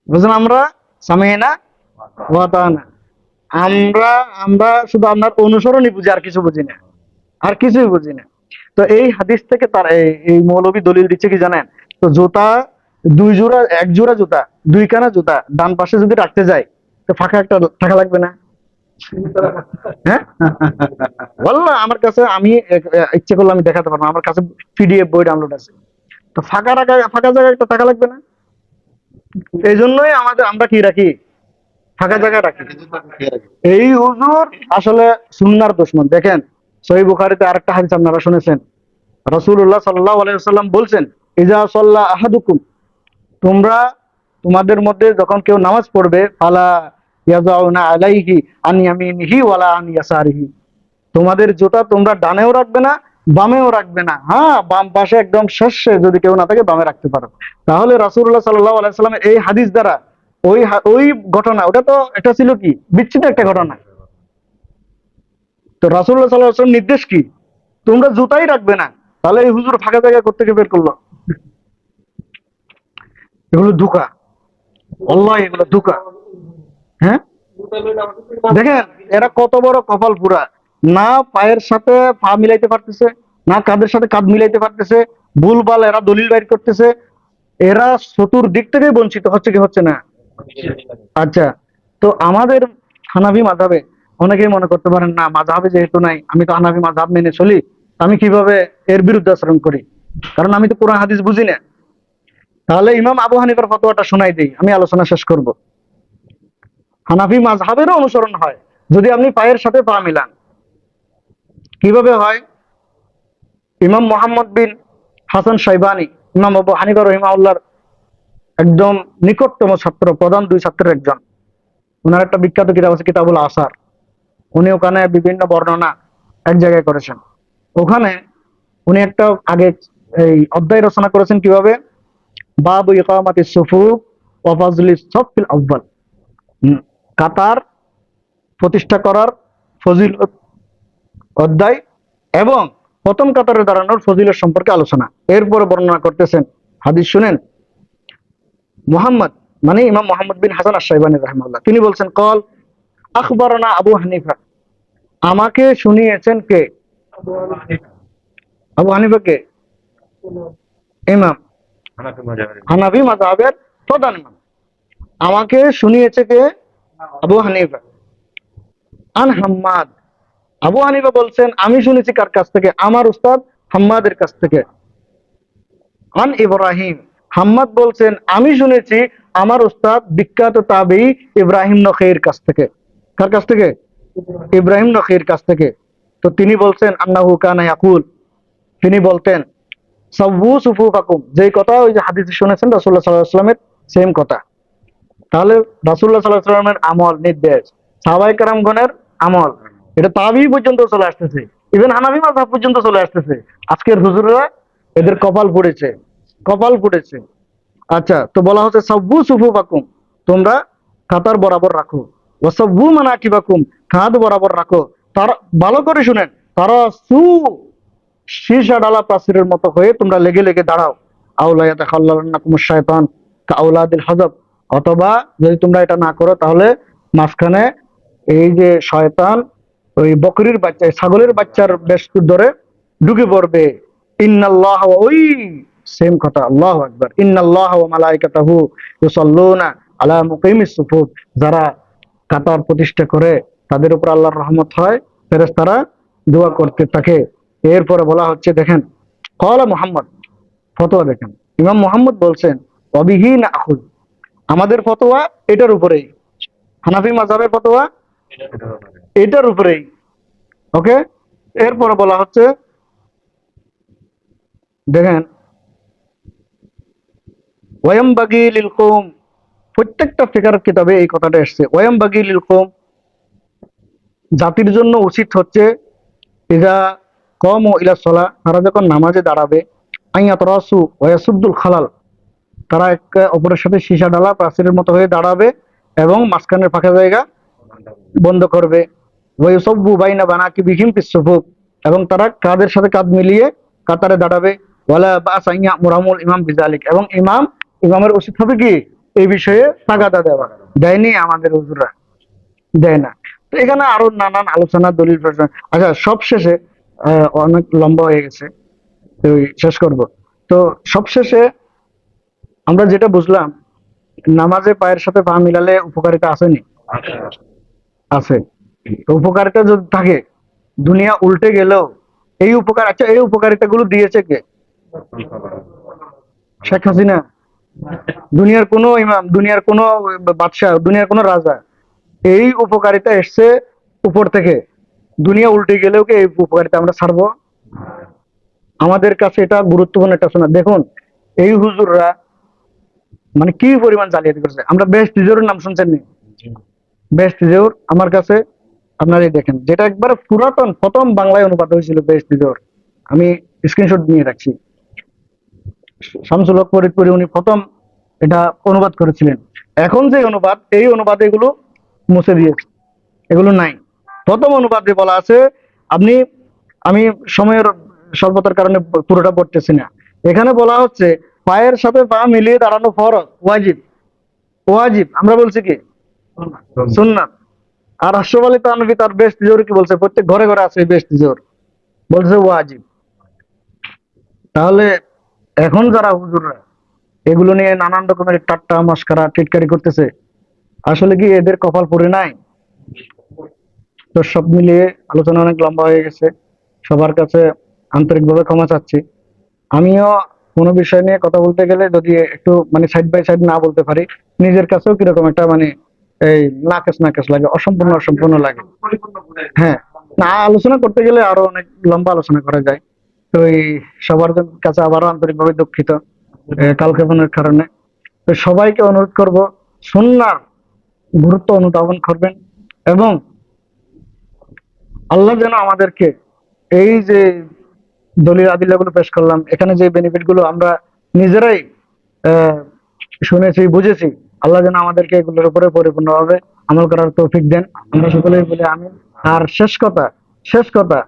বুঝলেন, আমরা সামিনা ওয়া আতানা, আমরা আমরা শুধু আপনার অনুসরণই বুঝি, আর কিছু বুঝি না, আর কিছুই বুঝি না। তো এই হাদিস থেকে তার এই মৌলবী দলিল দিচ্ছে কি জানেন? তো জুতা দুই জোড়া, এক জোড়া জুতা, দুইখানা জুতা ডান পাশে যদি রাখতে যায়, তো ফাঁকা একটা থাকা লাগবে না? হ্যাঁ, বললাম আমার কাছে, আমি ইচ্ছে করলে আমি দেখাতে পারবো, আমার কাছে পিডিএফ বই ডাউনলোড আছে। তো ফাঁকা জায়গা একটা থাকা লাগবে না? এই জন্যই আমরা কি রাখি, ফাঁকা জায়গা রাখি। এই হুজুর আসলে সুন্নাহর দুশমন। দেখেন সহিহ বুখারীতে আরেকটা হাদিস আপনারা শুনেছেন, রাসূলুল্লাহ সাল্লাল্লাহু আলাইহি ওয়াসাল্লাম বলছেন, ইজা সাল্লা আহাদুকুম, তোমরা তোমাদের মধ্যে যখন কেউ নামাজ পড়বে, ফালা ইয়াজাউনা আলাইহি আন ইয়ামিনিহি ওয়ালা আন ইয়াসারিহি, তোমাদের জুতা তোমরা ডানেও রাখবে না, বামেও রাখবে না। হ্যাঁ, বাম পাশে একদম শেষে যদি কেউ না থাকে বামে রাখতে পারো। তাহলে রাসূলুল্লাহ সাল্লাল্লাহু আলাইহি সাল্লামের এই হাদিস দ্বারা ওই ঘটনা, এটা ছিল কি বিচ্ছিন্ন একটা ঘটনা। তো রাসূলুল্লাহ সাল্লাল্লাহু আলাইহি ওয়াসাল্লাম নির্দেশ কি, তোমরা জুতাই রাখবে না। তাহলে এই হুজুর ফাঁকা জায়গা কোত্থেকে বের করলো? এগুলো ধোঁকা, আল্লাহ, এগুলো ধোঁকা। হ্যাঁ, দেখেন এরা কত বড় কপাল পুরা, না পায়ের সাথে পা মিলাইতে পারতেছে, না কাঁধের সাথে কাঁধ মিলাইতে পারতেছে, ভুলভাল এরা দলিল বাইর করতেছে। এরা চতুর্দিক থেকে বঞ্চিত হচ্ছে কি হচ্ছে না? আচ্ছা, তো আমাদের হানাফি মাযহাবে অনেকেই মনে করতে পারেন না, মাযহাবে যেহেতু নাই, আমি তো হানাফি মাযহাব মেনে চলি, আমি কিভাবে এর বিরুদ্ধে আচরণ করি, কারণ আমি তো কোরআন হাদিস বুঝি না। তাহলে ইমাম আবু হানিফার ফতোয়াটা শোনাই দেই, আমি আলোচনা শেষ করব। হানাফি মাযহাবেরও অনুসরণ হয় যদি আপনি পায়ের সাথে পা মিলান। কিভাবে হয়? ইমাম মোহাম্মদ বিন হাসান শাইবানি, ইমাম আবু হানিফা রহিমাহুল্লাহর একদম নিকটতম ছাত্র, প্রধান দুই ছাত্রের একজন। ওনার একটা বিখ্যাত কিতাব আছে কিতাবুল আসার, উনি ওখানে বিভিন্ন বর্ণনা এক জায়গায় করেছেন। ওখানে উনি একটা আগে এই অধ্যায় রচনা করেছেন কিভাবে, বাবু ইকামাতিস সুফুফ ওয়া ফাজলিস সাফফিল আউয়াল, কাতার প্রতিষ্ঠা করার ফজিলত অধ্যায় এবং প্রথম কাতারে দাঁড়ানোর ফজিলত সম্পর্কে আলোচনা। এরপরে বর্ণনা করতেছেন, হাদিস শুনেন, মুহাম্মদ মানে ইমাম মোহাম্মদ বিন হাসান আশ-শাইবানী রাহিমাহুল্লাহ, তিনি বলছেন, কল আখবারানা আবু হানিফা, আমাকে শুনিয়েছেন কে? আবু হানিফা কে? ইমাম হানাফি মাযহাবের প্রধান ইমাম। আমাকে শুনিয়েছে কে? আবু হানিফা। আন হাম্মাদ, আবু হানিফা বলছেন আমি শুনেছি কার কাছ থেকে? আমার উস্তাদ হাম্মাদের কাছ থেকে। আন ইব্রাহিম, হাম্মাদ বলছেন আমি শুনেছি আমার উস্তাদ বিখ্যাত তাবেঈ ইব্রাহিম নখঈর কাছ থেকে। কার কাছ থেকে? ইব্রাহিম নখঈর কাছ থেকে। তো তিনি বলছেন আন্নাহু কানা ইয়াকুল, তিনি বলতেন সাব্বু সুফুফাকুম, যেই কথা ওই যে হাদিসে শুনেছেন রাসূলুল্লাহ সাল্লাল্লাহু আলাইহি ওয়াসাল্লামের সেম কথা। তাহলে রাসূলুল্লাহ সাল্লাল্লাহু আলাইহি ওয়াসাল্লামের আমল, নির্দেশ, সাহাবায়ে কেরামগণের আমল, এটা তাবেঈ পর্যন্ত চলে আসতেছে, ইভেন হানাফি মাযহাব পর্যন্ত চলে আসতেছে। আজকের হুজুররা এদের কপাল পুড়েছে, কপাল পুড়েছে। আচ্ছা, তো বলা হচ্ছে সাব্বু সুফুফাকুম, তোমরা কাতার বরাবর রাখো, ওয়াসাব্বু মানাকিবাকুম, কাঁধ বরাবর রাখো। তার ভালো করে শুনেন, তারা সীসা ডালা প্রাচীরের মতো হয়ে তোমরা লেগে লেগে দাঁড়াও। আউলা ইয়াতাখাল্লালুনাকুমুশ শায়তান কাউলাদিল হযব, অথবা যদি তোমরা এটা না করো তাহলে মাঝখানে এই যে শয়তান ওই বকরির বাচ্চা, ছাগলের বাচ্চার বেশ ধরে ঢুকে পড়বে। ইন্নাল্লাহ, ওই সেম কথা, আল্লাহু আকবার, ইন্নাল্লাহ ওয়া মালাইকাতাহু ইউসাল্লুনা আলা মুকিমিস সুফুফ, যারা কাতার প্রতিষ্ঠা করে তাদের উপর আল্লাহর রহমত হয়, ফেরেশতারা দোয়া করতে থাকে। এরপরে বলা হচ্ছে, দেখেন ক্বালা মুহাম্মদ, ফতোয়া দেখেন, ইমাম মুহাম্মদ বলছেন ওয়াবিহি নাখুয, আমাদের ফতোয়া এটার উপরেই, হানাফি মাযহাবের ফতোয়া এটার উপরেই। ওকে, এরপরে বলা হচ্ছে, দেখেন ওয়ায়ামবাগি লিল কওম, প্রত্যেকটা ফিকহের কিতাবে এই কথাটা এসেছে, ওয়ায়ামবাগি লিল কওম, জাতির জন্য উচিত হচ্ছে, ইজা কমু ইলা সলাহ, তারা যখন নামাজে দাঁড়াবে, আইয়াতরাসু ওয়া ইয়াসুদ্দুল খালাল, তারা একে অপরের সাথে সীসা ডালা প্রাচীরের মতো হয়ে দাঁড়াবে, এবং মাঝখানের ফাঁকা জায়গা বন্ধ করবে। ওয়াইসাব্বু বাইনা বানাকিবিহিম ফিস-সুফুফ, এবং তারা কাঁধের সাথে কাঁধ মিলিয়ে কাতারে দাঁড়াবে। ওয়ালা বা'সা আন ইয়া'মুরাহুমুল ইমাম বিযালিক, এবং ইমামের উচিত হবে কি এই বিষয়ে তাগাদা দেওয়া। দেয়নি আমাদের হুজুররা, দেয় না। তো এখানে আরো নানান আলোচনা দলিল প্রশ্ন। আচ্ছা, সবশেষে অনেক লম্বা হয়ে গেছে, তো শেষ করব। তো সবশেষে আমরা যেটা বুঝলাম, নামাজে পায়ের সাথে পা মিলালে উপকারিতা আসেনি? আছে। তো উপকারিতা যদি থাকে, দুনিয়া উল্টে গেলেও এই উপকার, আচ্ছা এই উপকারিতা গুলো দিয়েছে কে? শেখ হাসিনা? দুনিয়ার কোনো ইমাম, দুনিয়ার কোনো বাদশাহ, দুনিয়ার কোনো রাজা? এই উপকারিতা এসছে উপর থেকে। দুনিয়া উল্টে গেলেও কি এই উপকারিতা আমরা ছাড়বো? আমাদের কাছে এটা গুরুত্বপূর্ণ একটা শোনা। দেখুন এই হুজুররা মানে কি পরিমাণ জালিয়াতি করছে। আমরা বেশ তিজোরের নাম শুনছেন নি? বেশ তিজোর আমার কাছে, আপনারা এই দেখেন, যেটা একবার পুরাতন প্রথম বাংলায় অনুবাদ হয়েছিল বেশ তিজোর, আমি স্ক্রিনশট নিয়ে রাখছি। শামসুল হক ফরিদপুরি উনি প্রথম এটা অনুবাদ করেছিলেন। এখন যে অনুবাদ, এই অনুবাদে এগুলো মুছে দিয়েছে, এগুলো নাই। প্রথম অনুবাদে বলা আছে, আপনি, আমি সময়ের স্বল্পতার কারণে পুরোটা পড়তেছি না। এখানে বলা হচ্ছে পায়ের সাথে পা মিলিয়ে দাঁড়ানো ফরজ, ওয়াজিব। ওয়াজিব আমরা বলছি কি সুন্নাত। আর আশরাফ আলী থানভী তার বেশ তিজোরে কি বলছে? প্রত্যেক ঘরে ঘরে আছে বেশ তিজোর, বলছে ওয়াজিব। তাহলে এখন যারা হুজুররা এগুলো নিয়ে নানান রকমের ঠাট্টা মশকরা টিটকারি করতেছে, আসলে কি এদের কপাল পড়ে নাই? তো সব মিলিয়ে আলোচনা অনেক লম্বা হয়ে গেছে। সবার কাছে আন্তরিকভাবে ক্ষমা চাচ্ছি। আমিও কোনো বিষয় নিয়ে কথা বলতে গেলে যদি একটু মানে সাইড বাই সাইড না বলতে পারি, নিজের কাছেও কিরকম একটা মানে এই নাকেশ নাকেশ লাগে, অসম্পূর্ণ অসম্পূর্ণ লাগে। হ্যাঁ, না আলোচনা করতে গেলে আরো অনেক লম্বা আলোচনা করা যায়। তো এই সবার কাছে আবারও আন্তরিকভাবে দুঃখিত কালক্ষেপণের কারণে। তো সবাইকে অনুরোধ করব, সুন্নাহর গুরুত্ব অনুধাবন করবেন, এবং আল্লাহ যেন আমাদেরকে এই যে দলিল আদিল্লাগুলো পেশ করলাম, এখানে যে বেনিফিট গুলো আমরা নিজেরাই আহ, শুনেছি বুঝেছি, আল্লাহ যেন আমাদেরকে এগুলোর উপরে পরিপূর্ণভাবে আমল করার তৌফিক দেন। আমরা সকলেই বলি আমিন। আর শেষ কথা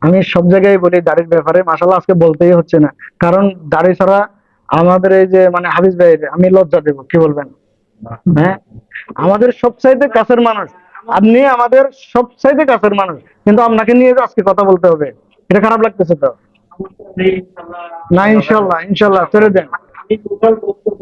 আমি সব জায়গায় বলি দাড়ির ব্যাপারে, মাশাআল্লাহ আজকে বলতেই হচ্ছে না, কারণ দাড়ি ছাড়া আমাদের এই যে মানে হাফিজ ভাই, আমি লজ্জা দেব, কি বলবেন? হ্যাঁ, আমাদের সবচাইতে কাছের মানুষ আপনি, আমাদের সবচাইতে কাছের মানুষ, কিন্তু আপনাকে নিয়ে যে আজকে কথা বলতে হবে, এটা খারাপ লাগতেছে তো? না, ইনশাল্লাহ ইনশাল্লাহ ছেড়ে দেন। আমি টোটাল বক্তব্য